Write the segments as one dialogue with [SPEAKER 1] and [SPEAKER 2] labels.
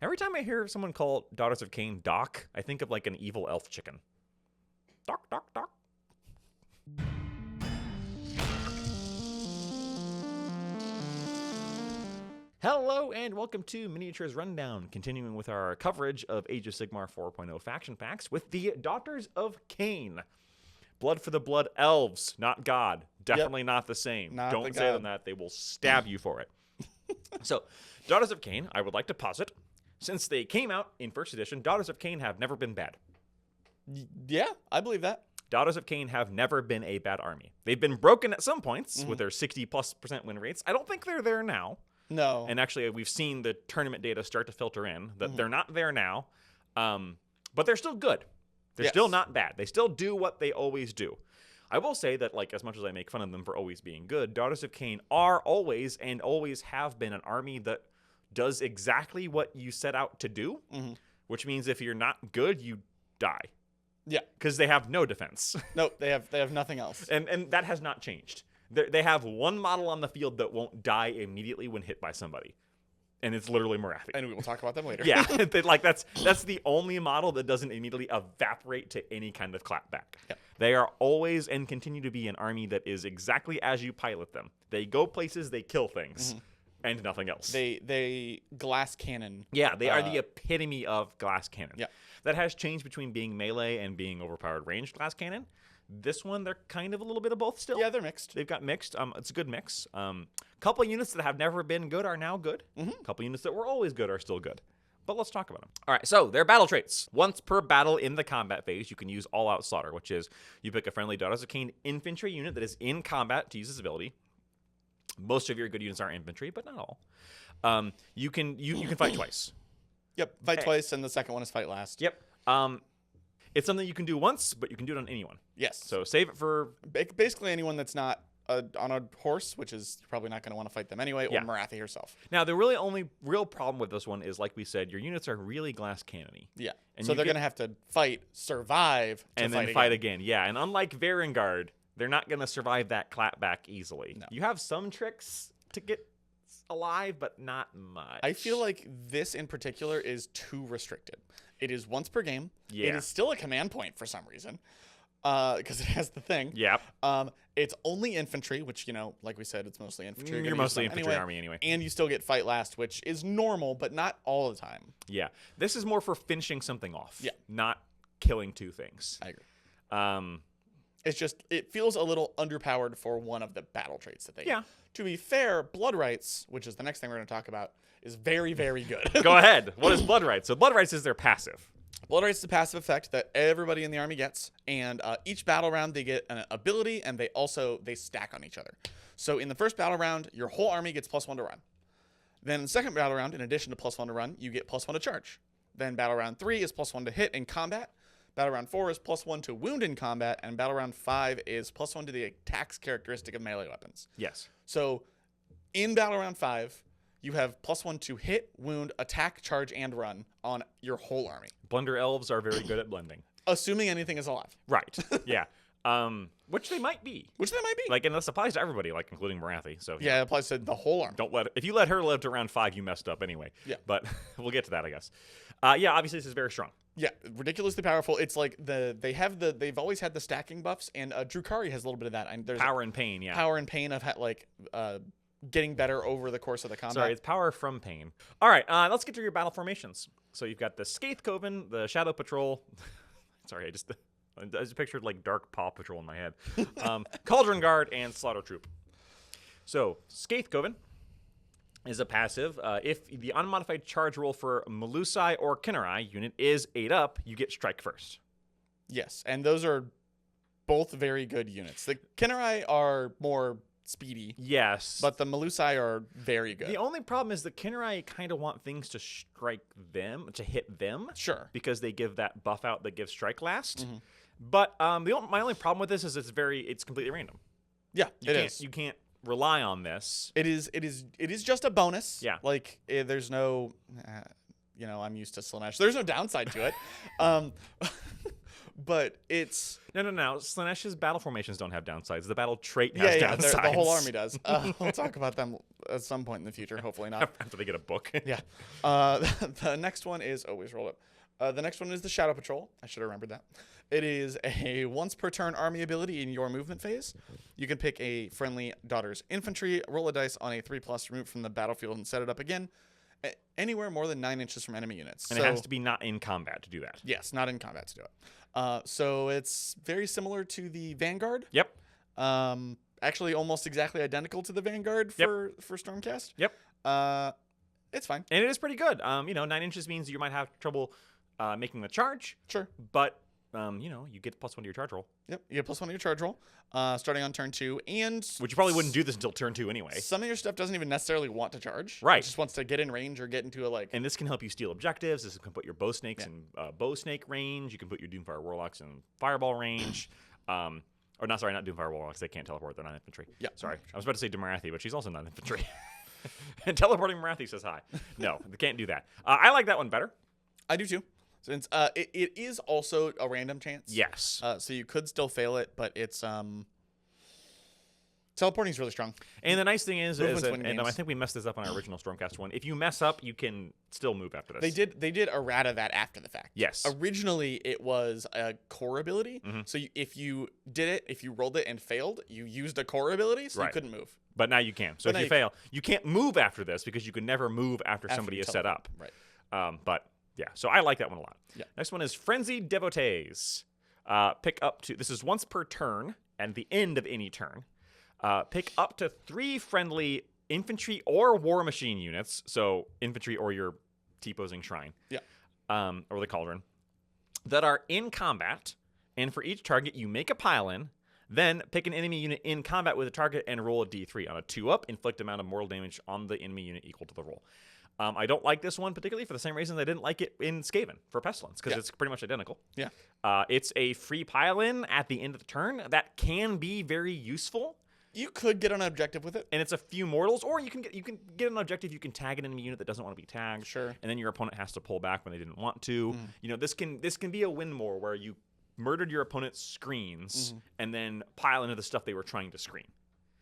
[SPEAKER 1] Every time I hear someone call Daughters of Khaine Doc, I think of like an evil elf chicken. Doc, doc, doc. Hello and welcome to Miniatures Rundown, continuing with our coverage of Age of Sigmar 4.0 faction packs with the Daughters of Khaine. Blood for the blood elves, not God. Definitely not the same. Don't say them that. They will stab you for it. So, Daughters of Khaine, I would like to posit, since they came out in first edition, Daughters of Khaine have never been bad.
[SPEAKER 2] Yeah, I believe that.
[SPEAKER 1] Daughters of Khaine have never been a bad army. They've been broken at some points with their 60+% win rates. I don't think they're there now.
[SPEAKER 2] No.
[SPEAKER 1] And actually, we've seen the tournament data start to filter in that they're not there now, but they're still good. They're still not bad. They still do what they always do. I will say that, like, as much as I make fun of them for always being good, Daughters of Khaine are always and always have been an army that does exactly what you set out to do, which means if you're not good, you die.
[SPEAKER 2] Yeah.
[SPEAKER 1] Because they have no defense.
[SPEAKER 2] No, they have nothing else.
[SPEAKER 1] And that has not changed. They have one model on the field that won't die immediately when hit by somebody. And it's literally Morathi.
[SPEAKER 2] And we will talk about them later.
[SPEAKER 1] Yeah, like that's the only model that doesn't immediately evaporate to any kind of clapback.
[SPEAKER 2] Yep.
[SPEAKER 1] They are always and continue to be an army that is exactly as you pilot them. They go places, they kill things, and nothing else.
[SPEAKER 2] They glass cannon.
[SPEAKER 1] Yeah, they are the epitome of glass cannon.
[SPEAKER 2] Yeah.
[SPEAKER 1] That has changed between being melee and being overpowered ranged glass cannon. This one, they're kind of a little bit of both still.
[SPEAKER 2] Yeah, they're mixed.
[SPEAKER 1] They've got mixed. It's a good mix. Couple units that have never been good are now good. Couple units that were always good are still good. But let's talk about them. All right, so their battle traits. Once per battle in the combat phase, you can use all-out slaughter, which is you pick a friendly Daughters of Khaine infantry unit that is in combat to use this ability. Most of your good units are infantry, but not all. You can fight twice.
[SPEAKER 2] Yep, fight twice, and the second one is fight last.
[SPEAKER 1] Yep. It's something you can do once, but you can do it on anyone.
[SPEAKER 2] Yes.
[SPEAKER 1] So save it for...
[SPEAKER 2] Basically anyone that's not on a horse, which is probably not going to want to fight them anyway, or Morathi herself.
[SPEAKER 1] Now, the really only real problem with this one is, like we said, your units are really glass cannony.
[SPEAKER 2] Yeah.
[SPEAKER 1] And
[SPEAKER 2] so they're going to have to fight, survive,
[SPEAKER 1] and then fight again. Yeah, and unlike Varengard, they're not going to survive that clapback easily. No. You have some tricks to get alive, but not much.
[SPEAKER 2] I feel like this in particular is too restricted. It is once per game.
[SPEAKER 1] Yeah.
[SPEAKER 2] It is still a command point for some reason, because it has the thing.
[SPEAKER 1] Yep.
[SPEAKER 2] It's only infantry, which, you know, like we said, it's mostly infantry.
[SPEAKER 1] You're mostly infantry army anyway.
[SPEAKER 2] And you still get fight last, which is normal, but not all the time.
[SPEAKER 1] Yeah. This is more for finishing something off.
[SPEAKER 2] Yeah.
[SPEAKER 1] Not killing two things.
[SPEAKER 2] I agree. It's just, it feels a little underpowered for one of the battle traits that they get. To be fair, Blood Rights, which is the next thing we're going to talk about, is very, very good.
[SPEAKER 1] Go ahead. What is Blood Rights? So Blood Rights is their passive.
[SPEAKER 2] Blood Rights is a passive effect that everybody in the army gets, and each battle round they get an ability, and they stack on each other. So in the first battle round, your whole army gets +1 to run. Then in the second battle round, in addition to +1 to run, you get +1 to charge. Then battle round 3 is +1 to hit in combat. Battle round 4 is +1 to wound in combat, and battle round 5 is +1 to the attacks characteristic of melee weapons.
[SPEAKER 1] Yes.
[SPEAKER 2] So in battle round 5, you have +1 to hit, wound, attack, charge, and run on your whole army.
[SPEAKER 1] Blender elves are very good at blending.
[SPEAKER 2] Assuming anything is alive.
[SPEAKER 1] Right. Yeah. Which they might be. Like, and this applies to everybody, like including Morathi. So
[SPEAKER 2] yeah, it applies to the whole army.
[SPEAKER 1] If you let her live to round 5, you messed up anyway.
[SPEAKER 2] Yeah.
[SPEAKER 1] But we'll get to that, I guess. Yeah, obviously this is very strong.
[SPEAKER 2] Yeah, ridiculously powerful. It's like they've always had the stacking buffs, and Drukari has a little bit of that. And there's
[SPEAKER 1] power and pain, yeah.
[SPEAKER 2] Power and pain of getting better over the course of the combat.
[SPEAKER 1] Sorry, it's power from pain. All right, let's get to your battle formations. So you've got the Scathe Coven, the Shadow Patrol. Sorry, I just pictured like Dark Paw Patrol in my head. Cauldron Guard and Slaughter Troop. So Scathe Coven is a passive. If the unmodified charge roll for Melusai or Kinnerai unit is 8 up, you get strike first.
[SPEAKER 2] Yes, and those are both very good units. The Kinnerai are more speedy.
[SPEAKER 1] Yes.
[SPEAKER 2] But the Melusai are very good.
[SPEAKER 1] The only problem is the Kinnerai kind of want things to strike them, to hit them.
[SPEAKER 2] Sure.
[SPEAKER 1] Because they give that buff out that gives strike last. But my only problem with this is it's completely random.
[SPEAKER 2] Yeah,
[SPEAKER 1] You can't rely on this.
[SPEAKER 2] It is just a bonus.
[SPEAKER 1] Yeah.
[SPEAKER 2] Like there's no I'm used to Slanesh. There's no downside to it. but it's
[SPEAKER 1] No. Slanesh's battle formations don't have downsides. The battle trait
[SPEAKER 2] yeah,
[SPEAKER 1] has
[SPEAKER 2] yeah.
[SPEAKER 1] downsides.
[SPEAKER 2] The whole army does. We'll talk about them at some point in the future. Hopefully not.
[SPEAKER 1] After they get a book.
[SPEAKER 2] Yeah. The next one is always rolled up. The next one is the Shadow Patrol. I should have remembered that. It is a once per turn army ability in your movement phase. You can pick a friendly Daughters infantry, roll a dice on a 3+, remove from the battlefield, and set it up again anywhere more than 9 inches from enemy units.
[SPEAKER 1] And it has to be not in combat to do that.
[SPEAKER 2] Yes, not in combat to do it. So it's very similar to the Vanguard.
[SPEAKER 1] Yep.
[SPEAKER 2] Actually, almost exactly identical to the Vanguard for Stormcast.
[SPEAKER 1] Yep.
[SPEAKER 2] It's fine.
[SPEAKER 1] And it is pretty good. 9 inches means you might have trouble making the charge.
[SPEAKER 2] Sure.
[SPEAKER 1] But, you get +1 to your charge roll.
[SPEAKER 2] Yep. You get +1 to your charge roll starting on turn 2. And
[SPEAKER 1] Which you probably wouldn't do this until turn 2 anyway.
[SPEAKER 2] some of your stuff doesn't even necessarily want to charge.
[SPEAKER 1] Right.
[SPEAKER 2] It just wants to get in range or get into a
[SPEAKER 1] And this can help you steal objectives. This can put your bow snakes in bow snake range. You can put your Doomfire Warlocks in fireball range. Not Doomfire Warlocks. They can't teleport. They're not infantry.
[SPEAKER 2] Yeah.
[SPEAKER 1] Sorry. I was about to say Demarathi, but she's also not infantry. And teleporting Marathi says hi. No, they can't do that. I like that one better.
[SPEAKER 2] I do too. Since it is also a random chance.
[SPEAKER 1] Yes.
[SPEAKER 2] So you could still fail it, but it's teleporting is really strong.
[SPEAKER 1] And the nice thing is
[SPEAKER 2] win
[SPEAKER 1] and I
[SPEAKER 2] games.
[SPEAKER 1] think we messed this up on our original Stormcast one. If you mess up, you can still move after this.
[SPEAKER 2] They did errata that after the fact.
[SPEAKER 1] Yes.
[SPEAKER 2] Originally, it was a core ability. So if you rolled it and failed, you used a core ability, so you couldn't move.
[SPEAKER 1] But now you can. So if you fail, you can't move after this because you can never move after somebody
[SPEAKER 2] you
[SPEAKER 1] is set up.
[SPEAKER 2] Right.
[SPEAKER 1] But yeah, so I like that one a lot.
[SPEAKER 2] Yeah.
[SPEAKER 1] Next one is Frenzied Devotees. This is once per turn and the end of any turn. Pick up to 3 friendly infantry or war machine units. So infantry or your T-posing shrine.
[SPEAKER 2] Yeah.
[SPEAKER 1] Or the cauldron. That are in combat. And for each target, you make a pile-in. Then pick an enemy unit in combat with a target and roll a d3. On a 2-up, inflict amount of mortal damage on the enemy unit equal to the roll. I don't like this one particularly for the same reason I didn't like it in Skaven for Pestilence, because it's pretty much identical.
[SPEAKER 2] Yeah.
[SPEAKER 1] It's a free pile-in at the end of the turn that can be very useful.
[SPEAKER 2] You could get an objective with it.
[SPEAKER 1] And it's a few mortals, or you can get an objective. You can tag an enemy unit that doesn't want to be tagged.
[SPEAKER 2] Sure.
[SPEAKER 1] And then your opponent has to pull back when they didn't want to. This can be a win more where you murdered your opponent's screens and then pile into the stuff they were trying to screen.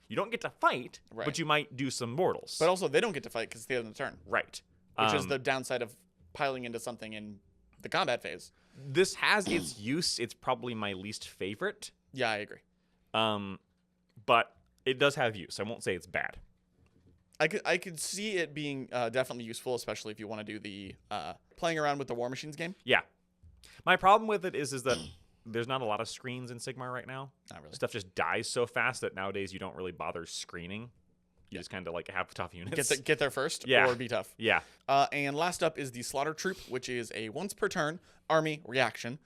[SPEAKER 1] You don't get to fight, but you might do some mortals.
[SPEAKER 2] But also, they don't get to fight because it's the end of the turn.
[SPEAKER 1] Right.
[SPEAKER 2] Which is the downside of piling into something in the combat phase.
[SPEAKER 1] This has its use. It's probably my least favorite.
[SPEAKER 2] Yeah, I agree.
[SPEAKER 1] But it does have use. I won't say it's bad.
[SPEAKER 2] I could see it being definitely useful, especially if you want to do the playing around with the War Machines game.
[SPEAKER 1] Yeah. My problem with it is that there's not a lot of screens in Sigmar right now.
[SPEAKER 2] Not really.
[SPEAKER 1] Stuff just dies so fast that nowadays you don't really bother screening. You just kind of have tough units.
[SPEAKER 2] Get there first or be tough.
[SPEAKER 1] Yeah.
[SPEAKER 2] And last up is the Slaughter Troop, which is a once per turn army reaction.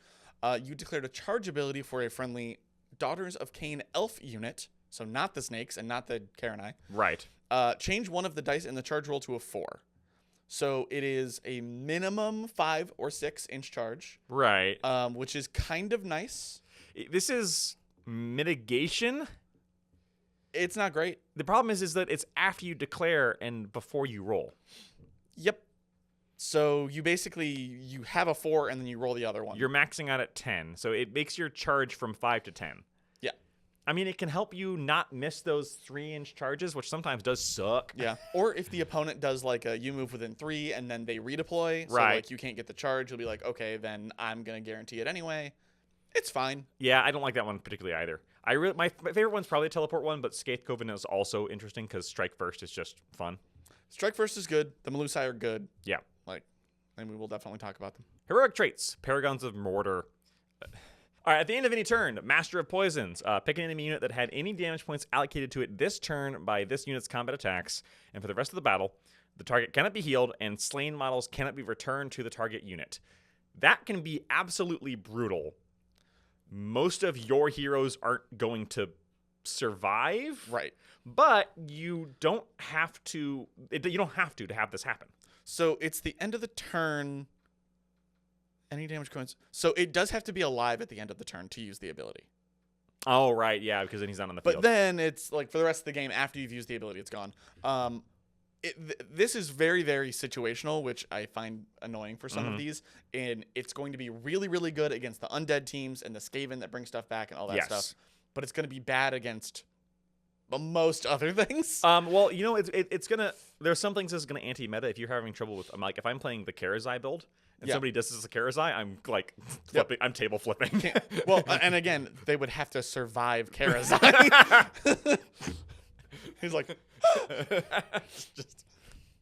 [SPEAKER 2] You declared a charge ability for a friendly Daughters of Khaine elf unit, so not the snakes and not the Karenai.
[SPEAKER 1] Right.
[SPEAKER 2] Change one of the dice in the charge roll to a 4. So it is a minimum 5 or 6 inch charge.
[SPEAKER 1] Right.
[SPEAKER 2] Which is kind of nice.
[SPEAKER 1] This is mitigation.
[SPEAKER 2] It's not great.
[SPEAKER 1] The problem is that it's after you declare and before you roll.
[SPEAKER 2] Yep. So you have a 4 and then you roll the other one.
[SPEAKER 1] You're maxing out at 10, so it makes your charge from 5 to 10.
[SPEAKER 2] Yeah.
[SPEAKER 1] I mean, it can help you not miss those 3-inch charges, which sometimes does suck.
[SPEAKER 2] Yeah. Or if the opponent does you move within 3 and then they redeploy, so
[SPEAKER 1] right.
[SPEAKER 2] You can't get the charge, you'll be like, okay, then I'm gonna guarantee it anyway. It's fine.
[SPEAKER 1] Yeah, I don't like that one particularly either. My favorite one's probably a teleport one, but Scathe Coven is also interesting because Strike First is just fun.
[SPEAKER 2] Strike First is good. The Melusai are good.
[SPEAKER 1] Yeah.
[SPEAKER 2] And we will definitely talk about them.
[SPEAKER 1] Heroic traits, Paragons of Mortar. All right, at the end of any turn, Master of Poisons. Pick an enemy unit that had any damage points allocated to it this turn by this unit's combat attacks, and for the rest of the battle, the target cannot be healed, and slain models cannot be returned to the target unit. That can be absolutely brutal. Most of your heroes aren't going to survive.
[SPEAKER 2] Right.
[SPEAKER 1] But you don't have to have this happen.
[SPEAKER 2] So it's the end of the turn. Any damage coins. So it does have to be alive at the end of the turn to use the ability.
[SPEAKER 1] Oh, right. Yeah, because then he's not on the field.
[SPEAKER 2] But then it's for the rest of the game, after you've used the ability, it's gone. This is very, very situational, which I find annoying for some of these. And it's going to be really, really good against the undead teams and the Skaven that bring stuff back and all that stuff. But it's going to be bad against most other things.
[SPEAKER 1] Well, it's gonna. There's some things that's gonna anti-meta if you're having trouble with. Like if I'm playing the Karazai build and somebody disses the Karazai, I'm like flipping. I'm table flipping.
[SPEAKER 2] Well, and again, they would have to survive Karazai. He's like,
[SPEAKER 1] just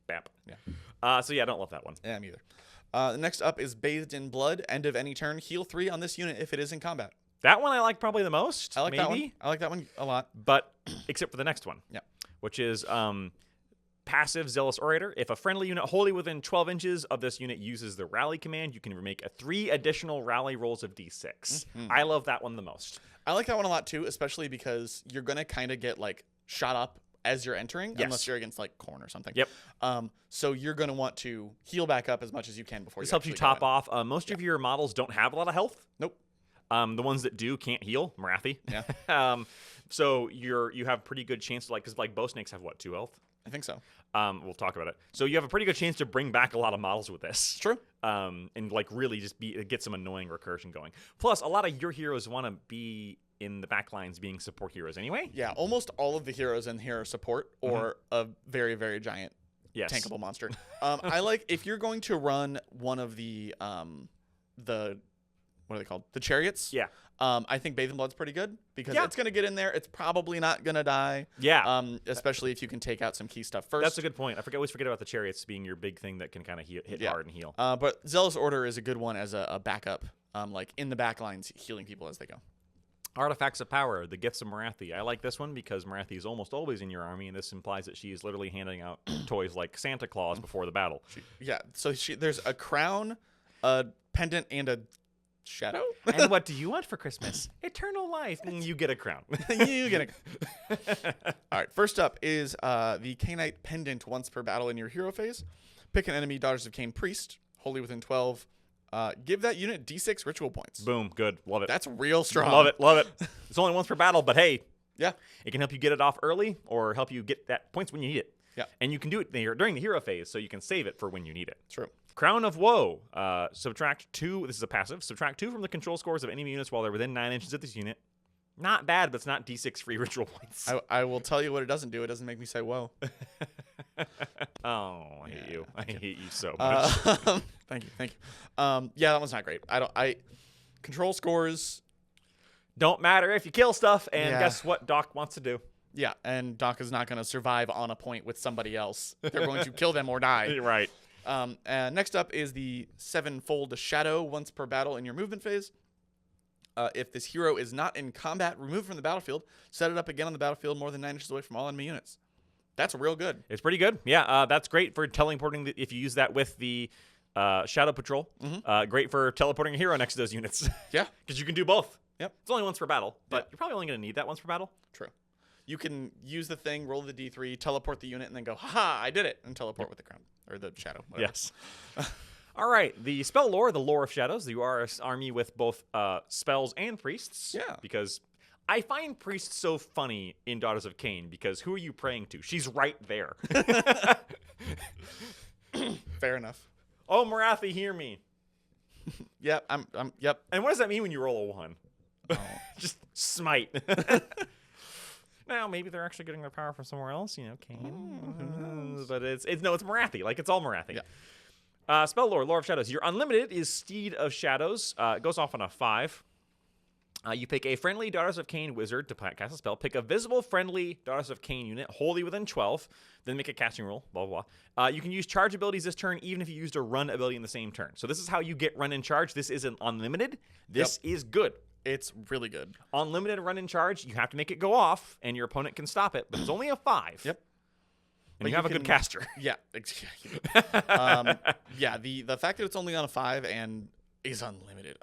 [SPEAKER 1] bap.
[SPEAKER 2] Yeah.
[SPEAKER 1] So yeah, I don't love that one.
[SPEAKER 2] Yeah, me either. Next up is Bathed in Blood. End of any turn. Heal 3 on this unit if it is in combat.
[SPEAKER 1] That one I like probably the most.
[SPEAKER 2] I like that one. I like that one a lot.
[SPEAKER 1] But except for the next one.
[SPEAKER 2] Yeah.
[SPEAKER 1] Which is passive Zealous Orator. If a friendly unit wholly within 12 inches of this unit uses the rally command, you can make 3 additional rally rolls of d6. I love that one the most.
[SPEAKER 2] I like that one a lot too, especially because you're going to kind of get like shot up as you're entering, unless you're against like Khorne or something.
[SPEAKER 1] Yep.
[SPEAKER 2] So you're going to want to heal back up as much as you can before
[SPEAKER 1] this
[SPEAKER 2] you
[SPEAKER 1] helps you top off. Most of your models don't have a lot of health.
[SPEAKER 2] Nope.
[SPEAKER 1] The ones that do can't heal. Marathi.
[SPEAKER 2] Yeah.
[SPEAKER 1] So you have pretty good chance to because bow snakes have what, 2 health?
[SPEAKER 2] I think so.
[SPEAKER 1] We'll talk about it. So you have a pretty good chance to bring back a lot of models with this.
[SPEAKER 2] True.
[SPEAKER 1] And really just get some annoying recursion going. Plus, a lot of your heroes want to be in the back lines being support heroes anyway.
[SPEAKER 2] Yeah, almost all of the heroes in here are support or a very, very giant tankable monster. I like if you're going to run one of the what are they called? The chariots.
[SPEAKER 1] Yeah.
[SPEAKER 2] I think Bathed in Blood's pretty good because it's going to get in there. It's probably not going to die.
[SPEAKER 1] Yeah.
[SPEAKER 2] Especially if you can take out some key stuff first.
[SPEAKER 1] That's a good point. I always forget about the chariots being your big thing that can kind of hit hard and heal.
[SPEAKER 2] But Zealous Order is a good one as a backup, like in the back lines, healing people as they go.
[SPEAKER 1] Artifacts of Power, the Gifts of Marathi. I like this one because Marathi is almost always in your army, and this implies that she is literally handing out toys like Santa Claus before the battle.
[SPEAKER 2] So there's a crown, a pendant, and a shadow.
[SPEAKER 1] And what do you want for Christmas? Eternal life. You get a crown.
[SPEAKER 2] You get a. All right. First up is the Khainite pendant. Once per battle in your hero phase, pick an enemy Daughters of Khaine priest, wholly within 12. Give that unit D6 ritual points.
[SPEAKER 1] Boom. Good. Love it.
[SPEAKER 2] That's real strong.
[SPEAKER 1] Love it. Love it. It's only once per battle, but hey.
[SPEAKER 2] Yeah.
[SPEAKER 1] It can help you get it off early or help you get that points when you need it.
[SPEAKER 2] Yeah.
[SPEAKER 1] And you can do it during the hero phase, so you can save it for when you need it.
[SPEAKER 2] True.
[SPEAKER 1] Crown of Woe. Subtract 2. This is a passive. Subtract 2 from the control scores of enemy units while they're within 9 inches of this unit. Not bad, but it's not D6 free ritual points.
[SPEAKER 2] I will tell you what it doesn't do. It doesn't make me say whoa.
[SPEAKER 1] Oh, I hate you. I hate you so much.
[SPEAKER 2] Thank you. Yeah, that one's not great. Control scores
[SPEAKER 1] don't matter if you kill stuff, and guess what Doc wants to do?
[SPEAKER 2] Yeah, and Doc is not going to survive on a point with somebody else. They're going to kill them or die.
[SPEAKER 1] Right.
[SPEAKER 2] Next up is the 7-fold Shadow once per battle in your movement phase. If this hero is not in combat, remove from the battlefield, set it up again on the battlefield more than 9 inches away from all enemy units. That's real good.
[SPEAKER 1] It's pretty good. Yeah, that's great for teleporting if you use that with the Shadow Patrol. Great for teleporting a hero next to those units.
[SPEAKER 2] Yeah.
[SPEAKER 1] Because you can do both.
[SPEAKER 2] Yep.
[SPEAKER 1] It's only once per battle, but you're probably only going to need that once per battle.
[SPEAKER 2] True. You can use the thing, roll the D3, teleport the unit, and then go, haha, I did it, and teleport with the crown. Or the shadow. Whatever.
[SPEAKER 1] Yes. All right. The spell lore, the Lore of Shadows. You are an army with both spells and priests.
[SPEAKER 2] Yeah.
[SPEAKER 1] Because I find priests so funny in Daughters of Khaine because who are you praying to? She's right there.
[SPEAKER 2] Fair enough.
[SPEAKER 1] Oh, Marathi, hear me.
[SPEAKER 2] Yep. Yep.
[SPEAKER 1] And what does that mean when you roll a 1?
[SPEAKER 2] Oh.
[SPEAKER 1] Just smite. Now, maybe they're actually getting their power from somewhere else, Khaine. But it's Marathi. Like, it's all Marathi.
[SPEAKER 2] Yeah.
[SPEAKER 1] Spell lore, Lore of Shadows. Your unlimited is Steed of Shadows. It goes off on a 5. You pick a friendly Daughters of Khaine wizard to cast a spell. Pick a visible friendly Daughters of Khaine unit wholly within 12. Then make a casting roll. Blah, blah, blah. You can use charge abilities this turn even if you used a run ability in the same turn. So this is how you get run and charge. This isn't unlimited. This is good.
[SPEAKER 2] It's really good.
[SPEAKER 1] Unlimited run and charge, you have to make it go off, and your opponent can stop it. But it's only a 5.
[SPEAKER 2] Yep.
[SPEAKER 1] And you have a good caster.
[SPEAKER 2] Yeah. Yeah. The fact that it's only on a 5 and is unlimited.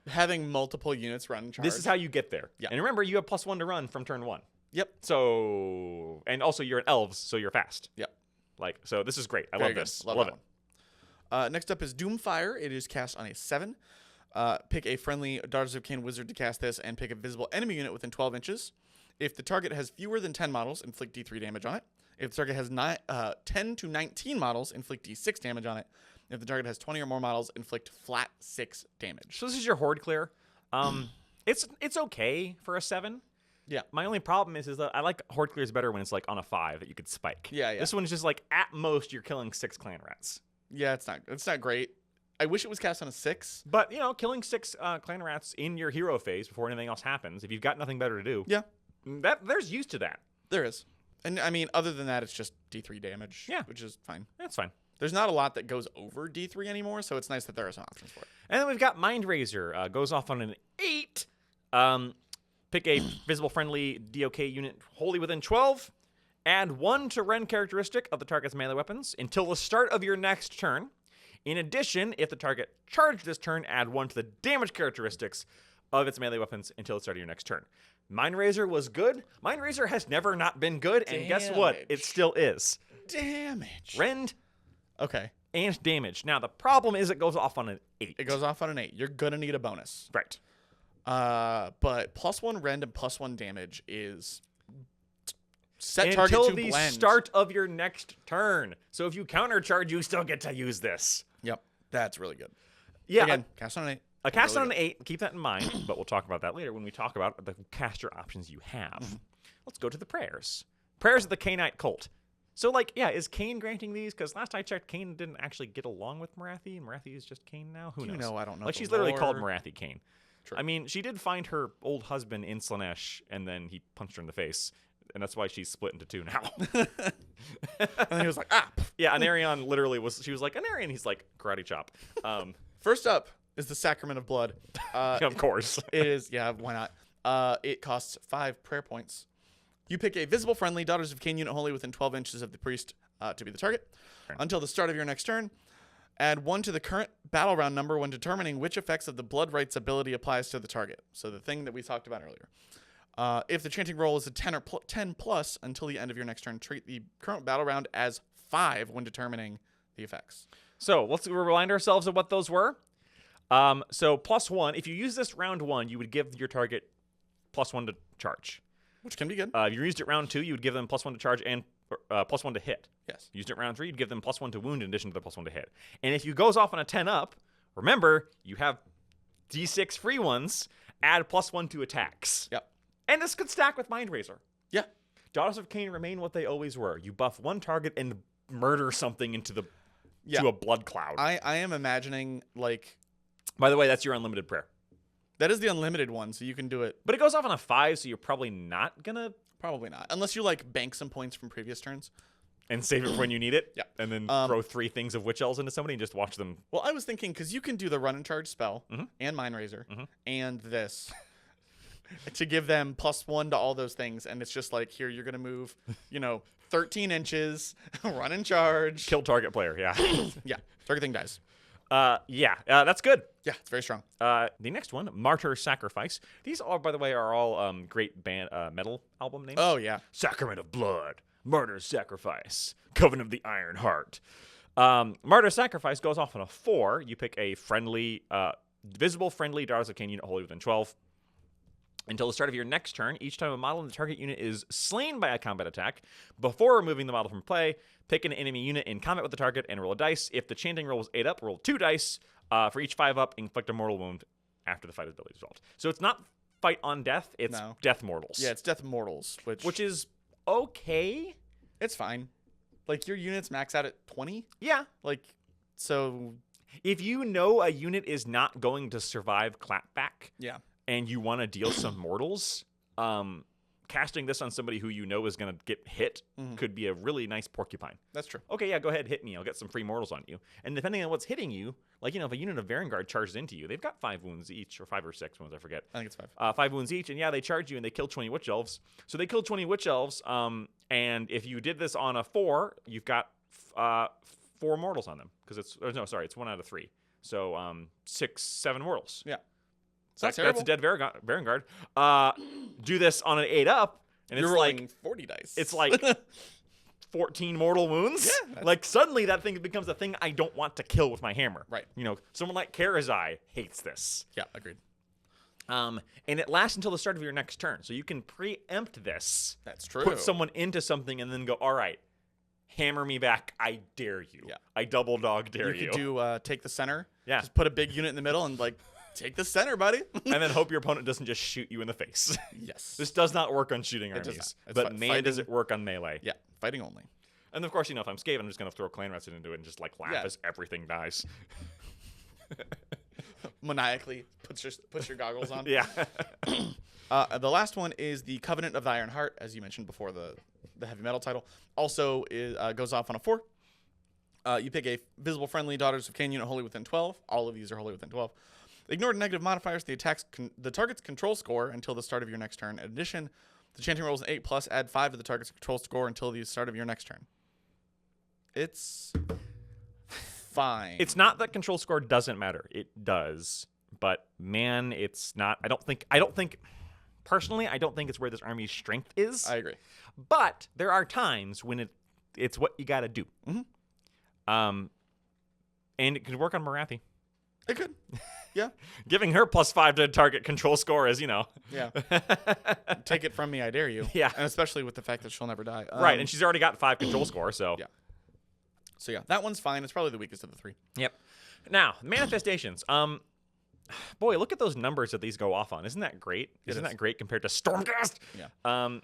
[SPEAKER 2] Having multiple units run charge.
[SPEAKER 1] This is how you get there.
[SPEAKER 2] Yeah.
[SPEAKER 1] And remember, you have +1 to run from turn 1.
[SPEAKER 2] Yep.
[SPEAKER 1] So, and also you're an Elves, so you're fast.
[SPEAKER 2] Yep.
[SPEAKER 1] So this is great. I
[SPEAKER 2] Very
[SPEAKER 1] love
[SPEAKER 2] good.
[SPEAKER 1] this.
[SPEAKER 2] Love it. Next up is Doomfire. It is cast on a 7. Pick a friendly Daughters of Khaine wizard to cast this, and pick a visible enemy unit within 12 inches. If the target has fewer than 10 models, inflict D3 damage on it. If the target has 10 to 19 models, inflict d6 damage on it. If the target has 20 or more models, inflict flat 6 damage.
[SPEAKER 1] So this is your horde clear. It's okay for a 7.
[SPEAKER 2] Yeah.
[SPEAKER 1] My only problem is that I like horde clears better when it's like on a 5 that you could spike.
[SPEAKER 2] Yeah.
[SPEAKER 1] This one's just like at most you're killing 6 clan rats.
[SPEAKER 2] Yeah, it's not great. I wish it was cast on a 6.
[SPEAKER 1] But, killing 6 clan rats in your hero phase before anything else happens, if you've got nothing better to do.
[SPEAKER 2] Yeah.
[SPEAKER 1] There's use to that.
[SPEAKER 2] There is. And I mean, other than that, it's just D3 damage.
[SPEAKER 1] Yeah.
[SPEAKER 2] Which is fine.
[SPEAKER 1] That's fine.
[SPEAKER 2] There's not a lot that goes over D3 anymore, so it's nice that there are some options for it.
[SPEAKER 1] And then we've got Mind Razor. Goes off on an 8. Pick a visible friendly DOK unit wholly within 12. Add 1 to Ren characteristic of the target's melee weapons until the start of your next turn. In addition, if the target charged this turn, add 1 to the damage characteristics of its melee weapons until the start of your next turn. Mind Razor was good. Mind Razor has never not been good, and guess what? It still is.
[SPEAKER 2] Damage.
[SPEAKER 1] Rend
[SPEAKER 2] Okay.
[SPEAKER 1] and damage. Now, the problem is it goes off on an 8.
[SPEAKER 2] It goes off on an 8. You're going to need a bonus.
[SPEAKER 1] Right.
[SPEAKER 2] But +1 rend and +1 damage is set
[SPEAKER 1] Until
[SPEAKER 2] target to
[SPEAKER 1] the
[SPEAKER 2] blend.
[SPEAKER 1] start of your next turn. So if you countercharge, you still get to use this.
[SPEAKER 2] Yep. That's really good.
[SPEAKER 1] Yeah.
[SPEAKER 2] Again, cast on an 8.
[SPEAKER 1] A cast
[SPEAKER 2] Really
[SPEAKER 1] on an 8, keep that in mind, but we'll talk about that later when we talk about the caster options you have.
[SPEAKER 2] Mm-hmm.
[SPEAKER 1] Let's go to the prayers. Prayers of the Khainite cult. So, is Khaine granting these? Because last I checked, Khaine didn't actually get along with Marathi, and Marathi is just Khaine now? Who knows?
[SPEAKER 2] I don't know.
[SPEAKER 1] Like,
[SPEAKER 2] the
[SPEAKER 1] she's literally called
[SPEAKER 2] lore.
[SPEAKER 1] Marathi Khaine.
[SPEAKER 2] True.
[SPEAKER 1] I mean, she did find her old husband in Slanesh, and then he punched her in the face, and that's why she's split into 2 now.
[SPEAKER 2] And he was like, ah.
[SPEAKER 1] Yeah, Anarion literally was, she was like, Anarion, he's like, karate chop.
[SPEAKER 2] First up is the Sacrament of Blood.
[SPEAKER 1] Of course.
[SPEAKER 2] It is, yeah, why not? It costs 5 prayer points. You pick a visible friendly Daughters of Khaine unit wholly within 12 inches of the priest to be the target. Until the start of your next turn, add 1 to the current battle round number when determining which effects of the Blood Rites ability applies to the target. So the thing that we talked about earlier. If the chanting roll is a 10 or 10 plus until the end of your next turn, treat the current battle round as 5 when determining the effects.
[SPEAKER 1] So let's remind ourselves of what those were. So +1, if you use this round 1, you would give your target +1 to charge.
[SPEAKER 2] Which can be good.
[SPEAKER 1] If you used it round 2, you would give them +1 to charge and +1 to hit.
[SPEAKER 2] Yes.
[SPEAKER 1] Used it round 3, you'd give them +1 to wound in addition to the +1 to hit. And if you goes off on a 10 up, remember, you have D6 free ones, add +1 to attacks.
[SPEAKER 2] Yep.
[SPEAKER 1] And this could stack with Mind Razor.
[SPEAKER 2] Yeah.
[SPEAKER 1] Daughters of Khaine remain what they always were. You buff one target and murder something into the to a blood cloud.
[SPEAKER 2] I am imagining, like...
[SPEAKER 1] By the way, that's your unlimited prayer.
[SPEAKER 2] That is the unlimited one, so you can do it.
[SPEAKER 1] But it goes off on a 5, so you're probably not going to...
[SPEAKER 2] Probably not. Unless you, like, bank some points from previous turns.
[SPEAKER 1] And save it for when you need it?
[SPEAKER 2] Yeah.
[SPEAKER 1] And then throw 3 things of Witch Elves into somebody and just watch them...
[SPEAKER 2] Well, I was thinking, because you can do the run and charge spell, and Mind Razor, and this, to give them +1 to all those things, and it's just like, here, you're going to move, 13 inches, run and charge.
[SPEAKER 1] Kill target player, yeah.
[SPEAKER 2] Yeah, target thing dies.
[SPEAKER 1] That's good.
[SPEAKER 2] Yeah, it's very strong.
[SPEAKER 1] The next one, Martyr Sacrifice. These all, by the way, are all great band metal album names.
[SPEAKER 2] Oh, yeah.
[SPEAKER 1] Sacrament of Blood, Martyr Sacrifice, Covenant of the Iron Heart. Martyr Sacrifice goes off on a 4. You pick a friendly, visible friendly Daughters of Khaine unit wholly within 12. Until the start of your next turn, each time a model in the target unit is slain by a combat attack, before removing the model from play, pick an enemy unit in combat with the target and roll a dice. If the chanting roll was 8 up, roll 2 dice. For each 5 up, inflict a mortal wound after the fight ability is resolved. So it's not fight on death, it's death mortals.
[SPEAKER 2] Yeah, it's death mortals, which
[SPEAKER 1] is okay.
[SPEAKER 2] It's fine. Like, your units max out at 20?
[SPEAKER 1] Yeah.
[SPEAKER 2] Like, so...
[SPEAKER 1] If you know a unit is not going to survive clapback,
[SPEAKER 2] yeah,
[SPEAKER 1] and you want to deal some mortals, casting this on somebody who you know is going to get hit could be a really nice porcupine.
[SPEAKER 2] That's true.
[SPEAKER 1] Okay, yeah, go ahead, hit me. I'll get some free mortals on you. And depending on what's hitting you, like, if a unit of Varangard charges into you, they've got 5 wounds each, or 5 or 6 wounds, I forget.
[SPEAKER 2] I think it's 5.
[SPEAKER 1] 5 wounds each, and yeah, they charge you and they kill 20 Witch Elves. So they killed 20 Witch Elves, and if you did this on a 4, you've got 4 mortals on them. Because it's 1 out of 3. So 6, 7 mortals.
[SPEAKER 2] Yeah.
[SPEAKER 1] That's a dead Varangard. Do this on an 8 up, and
[SPEAKER 2] You're
[SPEAKER 1] it's
[SPEAKER 2] rolling
[SPEAKER 1] like
[SPEAKER 2] 40 dice.
[SPEAKER 1] It's like 14 mortal wounds.
[SPEAKER 2] Yeah,
[SPEAKER 1] like suddenly that thing becomes a thing I don't want to kill with my hammer.
[SPEAKER 2] Right.
[SPEAKER 1] Someone like Karazai hates this.
[SPEAKER 2] Yeah, agreed.
[SPEAKER 1] And it lasts until the start of your next turn. So you can preempt this.
[SPEAKER 2] That's true.
[SPEAKER 1] Put someone into something and then go, all right, hammer me back. I dare you.
[SPEAKER 2] Yeah.
[SPEAKER 1] I double dog dare you.
[SPEAKER 2] You could do take the center.
[SPEAKER 1] Yeah.
[SPEAKER 2] Just put a big unit in the middle and like take the center, buddy.
[SPEAKER 1] And then hope your opponent doesn't just shoot you in the face.
[SPEAKER 2] Yes.
[SPEAKER 1] This does not work on shooting
[SPEAKER 2] It does
[SPEAKER 1] armies.
[SPEAKER 2] not. It's
[SPEAKER 1] But man, does it work on melee.
[SPEAKER 2] Yeah, fighting only.
[SPEAKER 1] And of course, if I'm Skaven, I'm just going to throw Clan Rats into it and just like laugh as everything dies.
[SPEAKER 2] Maniacally puts your goggles on.
[SPEAKER 1] Yeah.
[SPEAKER 2] The last one is the Covenant of the Iron Heart, as you mentioned before, the heavy metal title. Also goes off on a 4. You pick a visible friendly Daughters of Khaine unit wholly within 12. All of these are wholly within 12. Ignore negative modifiers to the target's control score until the start of your next turn. In addition, the chanting rolls an 8+, add 5 to the target's control score until the start of your next turn. It's fine.
[SPEAKER 1] It's not that control score doesn't matter. It does. But man, it's not. I don't think personally, I don't think it's where this army's strength is.
[SPEAKER 2] I agree.
[SPEAKER 1] But there are times when it's what you got to do.
[SPEAKER 2] Mm-hmm.
[SPEAKER 1] And it could work on Marathi.
[SPEAKER 2] It could. Yeah.
[SPEAKER 1] Giving her +5 to target control score is,
[SPEAKER 2] Yeah. Take it from me, I dare you.
[SPEAKER 1] Yeah.
[SPEAKER 2] And especially with the fact that she'll never die.
[SPEAKER 1] Right, and she's already got 5 control score, so.
[SPEAKER 2] Yeah. So yeah, that one's fine. It's probably the weakest of the 3.
[SPEAKER 1] Yep. Now, manifestations. Boy, look at those numbers that these go off on. Isn't that great? Isn't that great compared to Stormcast?
[SPEAKER 2] Yeah.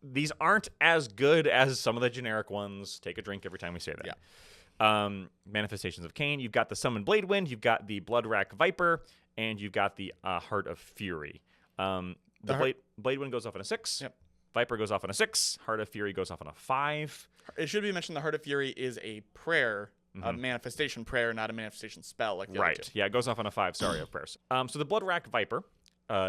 [SPEAKER 1] These aren't as good as some of the generic ones. Take a drink every time we say that.
[SPEAKER 2] Yeah.
[SPEAKER 1] Manifestations of Khaine. You've got the Summoned Blade Wind. You've got the Bloodrack Viper, and you've got the Heart of Fury. Blade Wind goes off on a 6.
[SPEAKER 2] Yep.
[SPEAKER 1] Viper goes off on a 6. Heart of Fury goes off on a 5.
[SPEAKER 2] It should be mentioned the Heart of Fury is a prayer, a manifestation prayer, not a manifestation spell like the other two.
[SPEAKER 1] Yeah, it goes off on a 5. Sorry, of prayers. So the Bloodrack Viper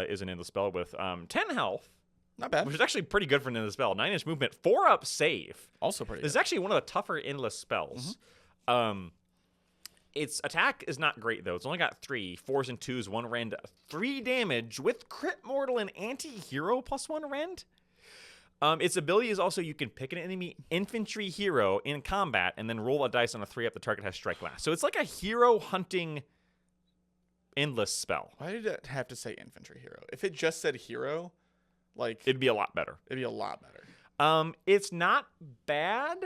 [SPEAKER 1] is an endless spell with 10 health.
[SPEAKER 2] Not bad.
[SPEAKER 1] Which is actually pretty good for an endless spell. 9-inch movement, 4-up save.
[SPEAKER 2] Also pretty
[SPEAKER 1] This is
[SPEAKER 2] good.
[SPEAKER 1] actually one of the tougher endless spells. Its attack is not great, though. It's only got 3, 4s and 2s, 1 rend, 3 damage with crit mortal and anti-hero +1 rend. Its ability is also you can pick an enemy infantry hero in combat and then roll a dice on a 3-up. The target has strike last. So it's like a hero hunting endless spell.
[SPEAKER 2] Why did it have to say infantry hero? If it just said hero, like
[SPEAKER 1] It'd be a lot better.
[SPEAKER 2] it'd be a lot better.
[SPEAKER 1] It's not bad.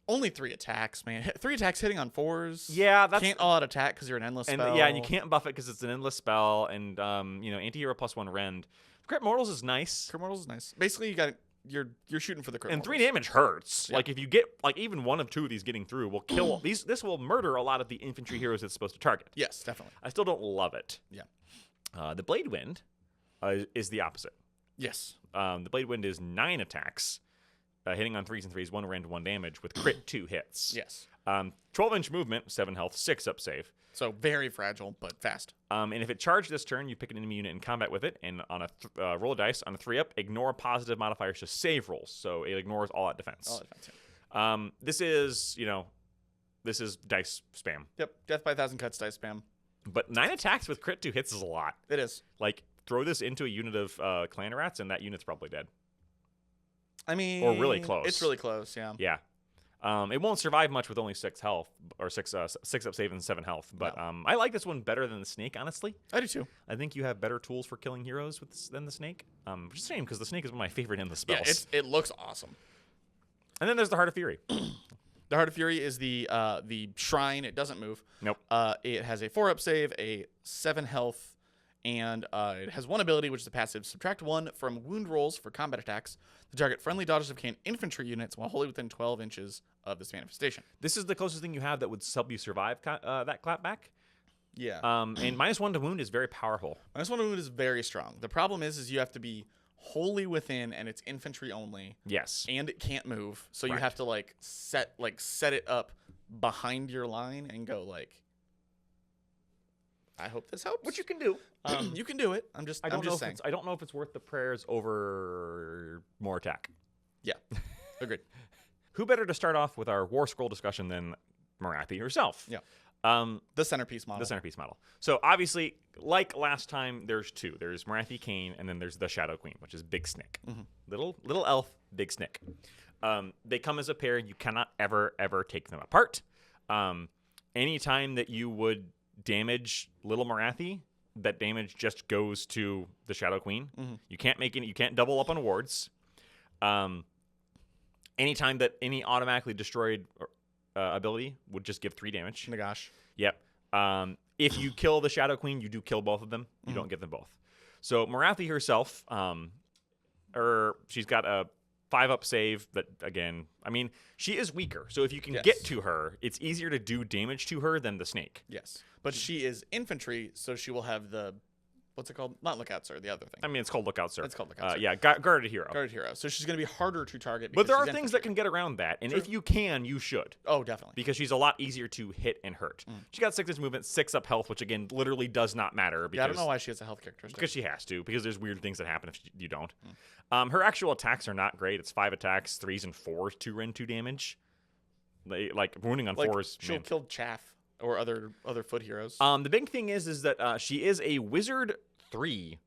[SPEAKER 2] Only 3 attacks, man. 3 attacks hitting on 4s.
[SPEAKER 1] Yeah, that's
[SPEAKER 2] Can't all out attack because you're an endless
[SPEAKER 1] and
[SPEAKER 2] spell.
[SPEAKER 1] yeah, and you can't buff it because it's an endless spell, and anti-hero +1 rend. Crit mortals is nice,
[SPEAKER 2] Crit mortals is nice. Basically, you're shooting for the crit.
[SPEAKER 1] and 3
[SPEAKER 2] mortals.
[SPEAKER 1] damage hurts.
[SPEAKER 2] Yeah.
[SPEAKER 1] Like if you get like even 1 of 2 of these getting through will kill these. This will murder a lot of the infantry heroes it's supposed to target.
[SPEAKER 2] Yes, definitely.
[SPEAKER 1] I still don't love it.
[SPEAKER 2] Yeah.
[SPEAKER 1] The Blade Wind is the opposite.
[SPEAKER 2] Yes.
[SPEAKER 1] The Blade Wind is 9 attacks, hitting on 3s and 3s, 1 rend, 1 damage with crit 2 hits.
[SPEAKER 2] Yes.
[SPEAKER 1] 12-inch movement, 7 health, 6-up save.
[SPEAKER 2] So very fragile, but fast.
[SPEAKER 1] And if it charged this turn, you pick an enemy unit in combat with it, and on a roll a dice on a 3-up, ignore positive modifiers to save rolls. So it ignores all out defense.
[SPEAKER 2] All defense. Yeah.
[SPEAKER 1] This is dice spam.
[SPEAKER 2] Yep. Death by 1,000 cuts, dice spam.
[SPEAKER 1] But 9 attacks with crit 2 hits is a lot.
[SPEAKER 2] It is.
[SPEAKER 1] Like, throw this into a unit of Clan Rats, and that unit's probably dead.
[SPEAKER 2] I mean,
[SPEAKER 1] Or really close.
[SPEAKER 2] It's really close. Yeah.
[SPEAKER 1] Yeah. It won't survive much with only 6 health, or 6-up save and 7 health. But I like this one better than the snake, honestly.
[SPEAKER 2] I do too.
[SPEAKER 1] I think you have better tools for killing heroes than the snake. Which is a shame because the snake is one of my favorite endless spells.
[SPEAKER 2] Yeah, it looks awesome.
[SPEAKER 1] And then there's the Heart of Fury.
[SPEAKER 2] The Heart of Fury is the shrine. It doesn't move.
[SPEAKER 1] Nope.
[SPEAKER 2] It has a 4-up save, a 7 health, and it has 1 ability, which is a passive. Subtract 1 from wound rolls for combat attacks to target friendly Daughters of Khaine infantry units while wholly within 12 inches of this manifestation.
[SPEAKER 1] This is the closest thing you have that would help you survive that clapback.
[SPEAKER 2] Yeah.
[SPEAKER 1] And -1 to wound is very powerful.
[SPEAKER 2] -1 to wound is very strong. The problem is you have to be wholly within, and it's infantry only.
[SPEAKER 1] Yes.
[SPEAKER 2] And it can't move, so you
[SPEAKER 1] Right.
[SPEAKER 2] have to set it up behind your line and go like. I hope this helps.
[SPEAKER 1] Which you can do.
[SPEAKER 2] You can do it. I'm just saying.
[SPEAKER 1] I don't know if it's worth the prayers over more attack.
[SPEAKER 2] Yeah, agreed.
[SPEAKER 1] Who better to start off with our War Scroll discussion than Marathi herself?
[SPEAKER 2] Yeah. The centerpiece model.
[SPEAKER 1] The centerpiece model. So obviously, like last time, there's 2. There's Marathi Khaine, and then there's the Shadow Queen, which is Big Snake. Little elf, Big Snake. They come as a pair. You cannot ever take them apart. Anytime that you would damage Little Marathi, that damage just goes to the Shadow Queen. You can't make any. You can't double up on wards. Anytime that any automatically destroyed ability would just give 3 damage.
[SPEAKER 2] Nagash.
[SPEAKER 1] Yep. If you kill the Shadow Queen, you do kill both of them. You don't get them both. So Morathi herself, she's got a 5-up save that, again, I mean, she is weaker. So if you can get to her, it's easier to do damage to her than the snake.
[SPEAKER 2] Yes. But she is infantry, so she will have the, what's it called? Not Lookout Sir, the other thing.
[SPEAKER 1] I mean, it's called Lookout Sir.
[SPEAKER 2] It's called Lookout Sir.
[SPEAKER 1] Yeah, guarded hero.
[SPEAKER 2] Guarded hero. So she's going to be harder to target.
[SPEAKER 1] But there are
[SPEAKER 2] she's
[SPEAKER 1] things that can get around that. And if you can, you should.
[SPEAKER 2] Oh, definitely.
[SPEAKER 1] Because she's a lot easier to hit and hurt. She got 6 movement, 6 up health, which, again, literally does not matter. Because,
[SPEAKER 2] I don't know why she has a health characteristic.
[SPEAKER 1] Because she has to. Because there's weird things that happen if you don't. Her actual attacks are not great. It's 5 attacks, 3s and 4s, 2 rend, 2 damage. Like wounding on 4s.
[SPEAKER 2] She'll kill Chaff or other foot heroes.
[SPEAKER 1] The big thing is that she is a wizard 3.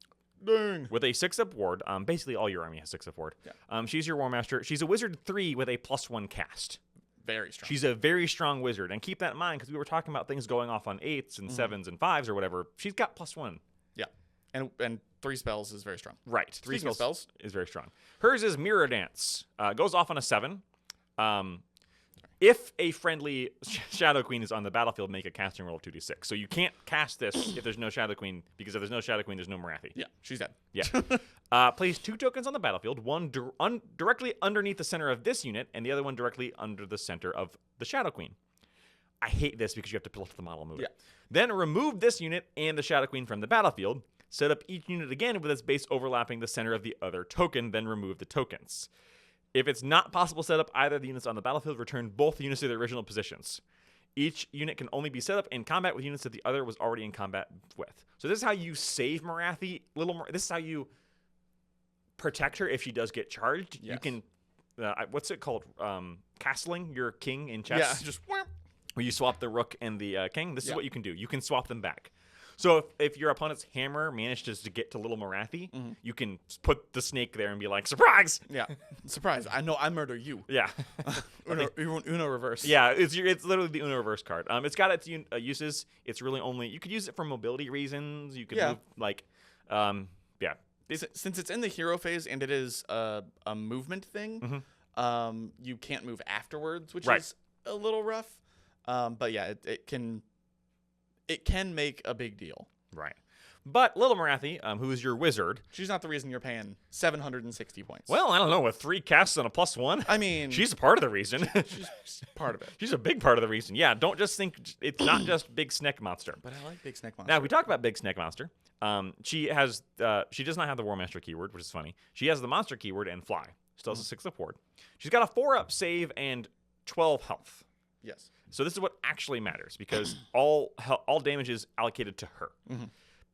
[SPEAKER 2] Dang.
[SPEAKER 1] With a 6-up ward. Basically, all your army has 6-up ward.
[SPEAKER 2] Yeah.
[SPEAKER 1] She's your War Master. She's a wizard 3 with a +1 cast.
[SPEAKER 2] Very strong.
[SPEAKER 1] She's a very strong wizard. And keep that in mind because we were talking about things going off on 8s and 7s and 5s or whatever. She's got +1.
[SPEAKER 2] Yeah. And 3 spells is very strong.
[SPEAKER 1] Right. 3
[SPEAKER 2] Speaking of spells
[SPEAKER 1] is very strong. Hers is Mirror Dance. Goes off on a 7. If a friendly Shadow Queen is on the battlefield, make a casting roll of 2d6. So you can't cast this if there's no Shadow Queen, because if there's no Shadow Queen, there's no Morathi.
[SPEAKER 2] Yeah, she's dead.
[SPEAKER 1] Yeah. Place 2 tokens on the battlefield, one directly underneath the center of this unit, and the other one directly under the center of the Shadow Queen. I hate this because you have to build up the model and move it. Then remove this unit and the Shadow Queen from the battlefield. Set up each unit again with its base overlapping the center of the other token, then remove the tokens. If it's not possible to set up either of the units on the battlefield, return both units to their original positions. Each unit can only be set up in combat with units that the other was already in combat with. So this is how you save Morathi. This is how you protect her if she does get charged.
[SPEAKER 2] Yes.
[SPEAKER 1] You can, what's it called? Castling your king in chess.
[SPEAKER 2] Yeah, just
[SPEAKER 1] where you swap the rook and the king. This is what you can do. You can swap them back. So if your opponent's hammer manages to get to little Morathi, you can put the snake there and be like, surprise!
[SPEAKER 2] Yeah. Surprise. I know I murder you.
[SPEAKER 1] Yeah.
[SPEAKER 2] Uno reverse.
[SPEAKER 1] Yeah, it's literally the Uno reverse card. It's got its uses. It's really only, you could use it for mobility reasons. You could move, like, yeah.
[SPEAKER 2] Since it's in the hero phase and it is a movement thing, you can't move afterwards, which is a little rough. But yeah, it can make a big deal.
[SPEAKER 1] Right. But Little Morathi, who is your wizard.
[SPEAKER 2] She's not the reason you're paying 760 points.
[SPEAKER 1] Well, I don't know. With 3 casts and a +1.
[SPEAKER 2] I mean,
[SPEAKER 1] she's a part of the reason.
[SPEAKER 2] She's part of it.
[SPEAKER 1] She's a big part of the reason. Yeah, don't just think it's not just Big Snake Monster.
[SPEAKER 2] But I like Big Snake Monster.
[SPEAKER 1] Now, if we talk about Big Snake Monster, she does not have the War Master keyword, which is funny. She has the Monster keyword and Fly. Still has a 6-up ward. She's got a 4-up save and 12 health.
[SPEAKER 2] Yes.
[SPEAKER 1] So this is what actually matters because all damage is allocated to her.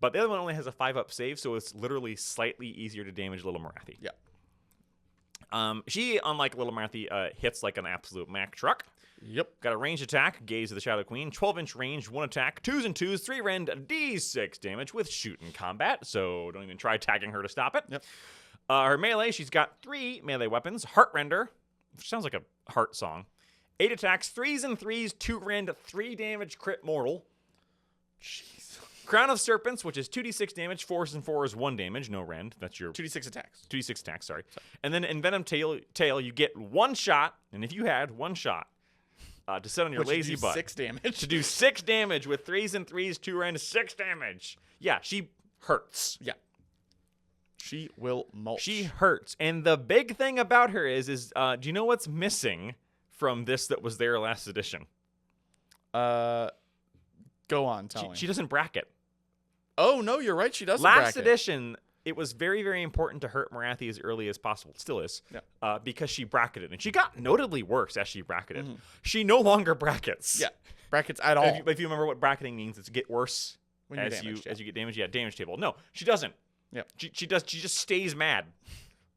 [SPEAKER 1] But the other one only has a 5-up save, so it's literally slightly easier to damage Little Morathi.
[SPEAKER 2] Yeah.
[SPEAKER 1] She, unlike Little Morathi, hits like an absolute Mack truck.
[SPEAKER 2] Yep.
[SPEAKER 1] Got a ranged attack, Gaze of the Shadow Queen, 12-inch range, 1 attack, 2s and 2s, 3 rend, D6 damage with shoot in combat, so don't even try tagging her to stop it.
[SPEAKER 2] Yep.
[SPEAKER 1] Her melee, she's got 3 melee weapons, Heart Render, which sounds like a heart song, 8 attacks, 3s and 3s, 2 rend, 3 damage, crit mortal.
[SPEAKER 2] Jeez.
[SPEAKER 1] Crown of Serpents, which is 2d6 damage, 4s and 4s, 1 damage, no rend. That's your
[SPEAKER 2] 2d6 attacks.
[SPEAKER 1] 2d6 attacks, sorry. And then in Venom Tail, you get 1 shot, and if you had 1 shot, to sit on your lazy butt.
[SPEAKER 2] 6 damage.
[SPEAKER 1] To do 6 damage with 3s and 3s, 2 rend, 6 damage. Yeah, she hurts.
[SPEAKER 2] Yeah. She will mulch.
[SPEAKER 1] She hurts. And the big thing about her is do you know what's missing from this that was there last edition?
[SPEAKER 2] Go on, tell me.
[SPEAKER 1] She doesn't bracket.
[SPEAKER 2] Oh, no, you're right. She doesn't
[SPEAKER 1] Last
[SPEAKER 2] bracket.
[SPEAKER 1] edition, it was very, very important to hurt Morathi as early as possible. It still is.
[SPEAKER 2] Yeah.
[SPEAKER 1] Because she bracketed. And she got notably worse as she bracketed. She no longer brackets.
[SPEAKER 2] Yeah. Brackets at all.
[SPEAKER 1] If you remember what bracketing means, it's get worse
[SPEAKER 2] when
[SPEAKER 1] as
[SPEAKER 2] you
[SPEAKER 1] get damaged. Yeah, damage table. No, she doesn't.
[SPEAKER 2] Yep.
[SPEAKER 1] She just stays mad.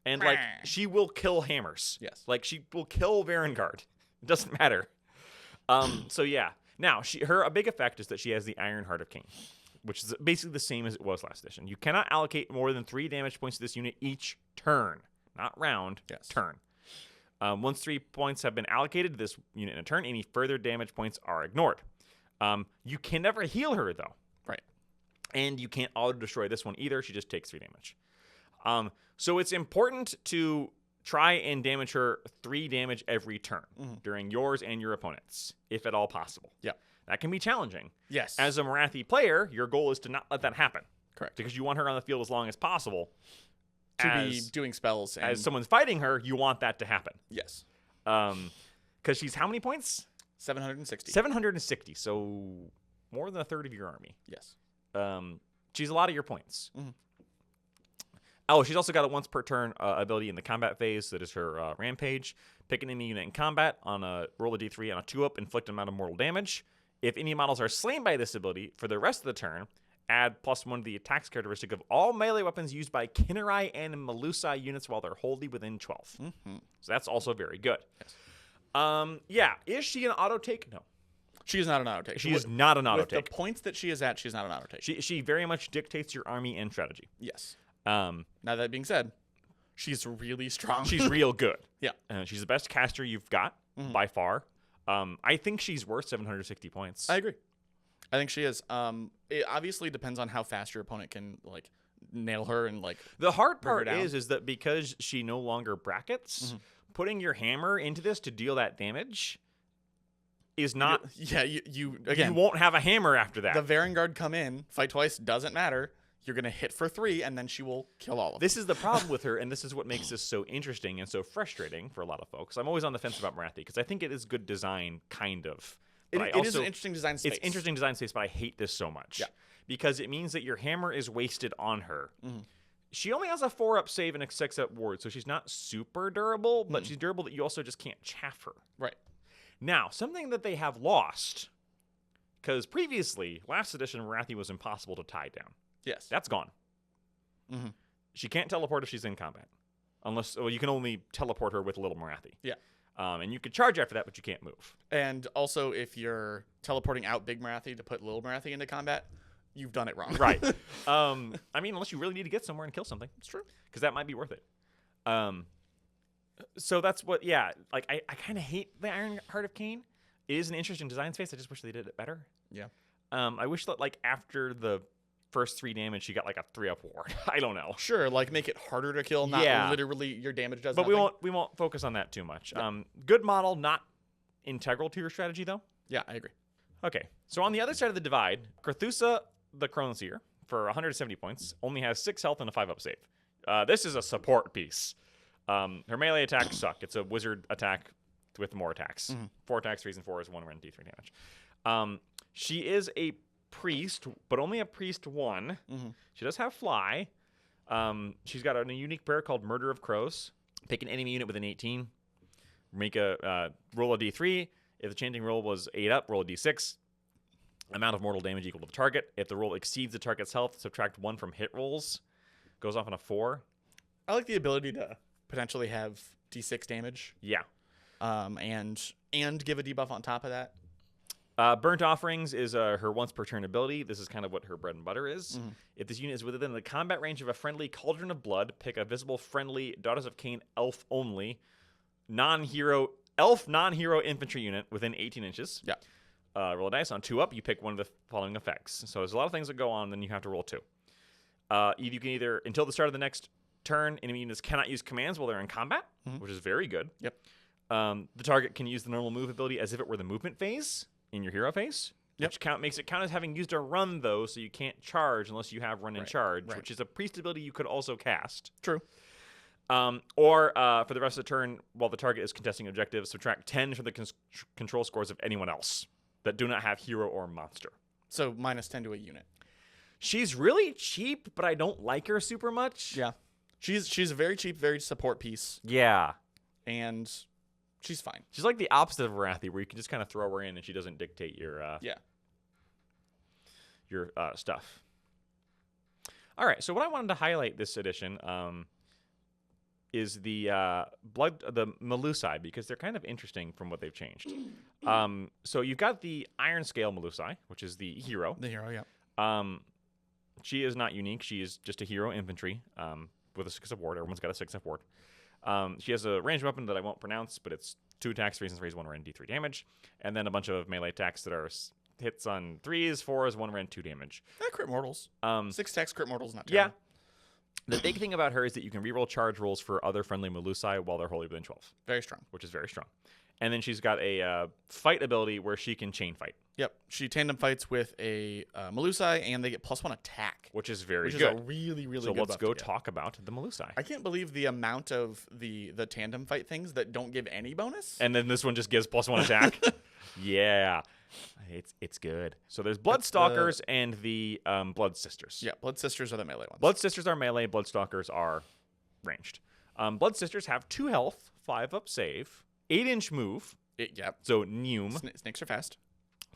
[SPEAKER 1] And like she will kill hammers.
[SPEAKER 2] Yes.
[SPEAKER 1] Like she will kill Varangard. It doesn't matter. So yeah. Now, a big effect is that she has the Iron Heart of King, which is basically the same as it was last edition. You cannot allocate more than 3 damage points to this unit each turn. Not round, turn. Once 3 points have been allocated to this unit in a turn, any further damage points are ignored. You can never heal her, though.
[SPEAKER 2] Right.
[SPEAKER 1] And you can't auto-destroy this one either. She just takes 3 damage. So it's important to try and damage her 3 damage every turn during yours and your opponent's, if at all possible.
[SPEAKER 2] Yeah.
[SPEAKER 1] That can be challenging.
[SPEAKER 2] Yes.
[SPEAKER 1] As a Marathi player, your goal is to not let that happen.
[SPEAKER 2] Correct.
[SPEAKER 1] Because you want her on the field as long as possible.
[SPEAKER 2] To be doing spells.
[SPEAKER 1] As someone's fighting her, you want that to happen.
[SPEAKER 2] Yes.
[SPEAKER 1] Because she's how many points?
[SPEAKER 2] 760.
[SPEAKER 1] 760. So more than a third of your army.
[SPEAKER 2] Yes.
[SPEAKER 1] She's a lot of your points. Oh, she's also got a once per turn ability in the combat phase. That is her rampage. Pick an enemy unit in combat on a roll a d3 on a 2-up, inflict an amount of mortal damage. If any models are slain by this ability for the rest of the turn, add +1 to the attacks characteristic of all melee weapons used by Kinnerai and Melusai units while they're wholly within 12. So that's also very good.
[SPEAKER 2] Yes.
[SPEAKER 1] Yeah, is she an auto take? No.
[SPEAKER 2] She is not an auto take.
[SPEAKER 1] She is not an auto
[SPEAKER 2] With
[SPEAKER 1] take.
[SPEAKER 2] the points that she is at, she's not an auto take.
[SPEAKER 1] She very much dictates your army and strategy.
[SPEAKER 2] Yes. Now that being said, she's really strong.
[SPEAKER 1] She's real good.
[SPEAKER 2] Yeah.
[SPEAKER 1] She's the best caster you've got by far. I think she's worth 760 points.
[SPEAKER 2] I agree. I think she is. It obviously depends on how fast your opponent can like nail her and like.
[SPEAKER 1] The hard
[SPEAKER 2] bring her
[SPEAKER 1] part
[SPEAKER 2] down.
[SPEAKER 1] is that because she no longer brackets, putting your hammer into this to deal that damage is not.
[SPEAKER 2] Yeah, you
[SPEAKER 1] You
[SPEAKER 2] again.
[SPEAKER 1] won't have a hammer after that.
[SPEAKER 2] The Varangard come in, fight twice, doesn't matter. You're gonna hit for 3, and then she will kill all of them.
[SPEAKER 1] This is the problem with her, and this is what makes this so interesting and so frustrating for a lot of folks. I'm always on the fence about Marathi because I think it is good design, kind of. But
[SPEAKER 2] It is an interesting design space.
[SPEAKER 1] It's interesting design space, but I hate this so much.
[SPEAKER 2] Yeah.
[SPEAKER 1] Because it means that your hammer is wasted on her. She only has a 4-up save and a 6-up ward, so she's not super durable, but she's durable that you also just can't chaff her.
[SPEAKER 2] Right.
[SPEAKER 1] Now, something that they have lost, because previously, last edition, Marathi was impossible to tie down.
[SPEAKER 2] Yes.
[SPEAKER 1] That's gone. She can't teleport if she's in combat. Unless, well, you can only teleport her with Little Marathi.
[SPEAKER 2] Yeah.
[SPEAKER 1] And you can charge after that, but you can't move.
[SPEAKER 2] And also, if you're teleporting out Big Marathi to put Little Marathi into combat, you've done it wrong.
[SPEAKER 1] Right. I mean, unless you really need to get somewhere and kill something.
[SPEAKER 2] It's true.
[SPEAKER 1] Because that might be worth it. So that's what, yeah, like, I kind of hate the Iron Heart of Khaine. It is an interesting design space. I just wish they did it better.
[SPEAKER 2] Yeah.
[SPEAKER 1] I wish that, like, after the first 3 damage, she got, like, a 3-up ward. I don't know.
[SPEAKER 2] Sure, like make it harder to kill, not
[SPEAKER 1] Yeah.
[SPEAKER 2] literally your damage does
[SPEAKER 1] But
[SPEAKER 2] nothing.
[SPEAKER 1] we won't focus on that too much.
[SPEAKER 2] Yeah.
[SPEAKER 1] Good model, not integral to your strategy, though.
[SPEAKER 2] Yeah, I agree.
[SPEAKER 1] Okay, so on the other side of the divide, Carthusa the Chronoseer, for 170 points, only has 6 health and a 5-up save. This is a support piece. Her melee attacks suck. It's a wizard attack with more attacks. 4 attacks, 3s and 4s, 1 run, D3 damage. She is a priest, but only a priest 1. She does have fly. She's got a unique prayer called Murder of Crows. Pick an enemy unit with an 18. Make a roll a d3. If the chanting roll was 8 up, roll a d6. Amount of mortal damage equal to the target. If the roll exceeds the target's health, subtract 1 from hit rolls. Goes off on a 4.
[SPEAKER 2] I like the ability to potentially have D6 damage.
[SPEAKER 1] Yeah.
[SPEAKER 2] And give a debuff on top of that.
[SPEAKER 1] Burnt Offerings is her once per turn ability. This is kind of what her bread and butter is. If this unit is within the combat range of a friendly Cauldron of Blood, pick a visible friendly Daughters of Khaine elf only non-hero infantry unit within 18 inches.
[SPEAKER 2] Yeah.
[SPEAKER 1] Roll a dice. On 2 up, you pick one of the following effects. So there's a lot of things that go on, then you have to roll 2. You can either, until the start of the next turn, enemy units cannot use commands while they're in combat, which is very good.
[SPEAKER 2] Yep.
[SPEAKER 1] The target can use the normal move ability as if it were the movement phase in your hero phase, which makes it count as having used a run, though, so you can't charge unless you have run and charge, which is a priest ability you could also cast.
[SPEAKER 2] True.
[SPEAKER 1] Or for the rest of the turn, while the target is contesting objectives, subtract 10 from the control scores of anyone else that do not have hero or monster.
[SPEAKER 2] So -10 to a unit.
[SPEAKER 1] She's really cheap, but I don't like her super much.
[SPEAKER 2] Yeah. She's a very cheap, very support piece,
[SPEAKER 1] Yeah.
[SPEAKER 2] and she's fine.
[SPEAKER 1] She's like the opposite of Marathi, where you can just kind of throw her in and she doesn't dictate your stuff. All right, so what I wanted to highlight this edition is the Melusai, because they're kind of interesting from what they've changed. So you've got the Iron Scale Melusai, which is the hero.
[SPEAKER 2] The hero, yeah.
[SPEAKER 1] She is not unique. She is just a hero infantry with a 6-up ward. Everyone's got a 6-up ward. She has a ranged weapon that I won't pronounce, but it's 2 attacks, 3s and 3s, 1 run, D3 damage, and then a bunch of melee attacks that are hits on 3s, 4s, 1 rend, 2 damage.
[SPEAKER 2] Crit mortals. 6 attacks, crit mortals, not
[SPEAKER 1] Yeah.
[SPEAKER 2] terrible.
[SPEAKER 1] The big thing about her is that you can reroll charge rolls for other friendly Melusai while they're wholly within 12,
[SPEAKER 2] Very strong.
[SPEAKER 1] which is very strong. And then she's got a fight ability where she can chain fight,
[SPEAKER 2] Yep. She tandem fights with a Melusai, and they get +1 attack,
[SPEAKER 1] which is very
[SPEAKER 2] which
[SPEAKER 1] good.
[SPEAKER 2] is a really, really
[SPEAKER 1] So
[SPEAKER 2] good
[SPEAKER 1] let's
[SPEAKER 2] buff
[SPEAKER 1] go
[SPEAKER 2] to get.
[SPEAKER 1] talk about the Melusai.
[SPEAKER 2] I can't believe the amount of the tandem fight things that don't give any bonus.
[SPEAKER 1] And then this one just gives +1 attack. Yeah. It's good. So there's Bloodstalkers and the Blood Sisters.
[SPEAKER 2] Yeah, Blood Sisters are the melee ones.
[SPEAKER 1] Blood Sisters are melee. Bloodstalkers are ranged. Blood Sisters have 2 health, 5 up save, 8-inch move.
[SPEAKER 2] Yep.
[SPEAKER 1] So Neum.
[SPEAKER 2] Snakes are fast.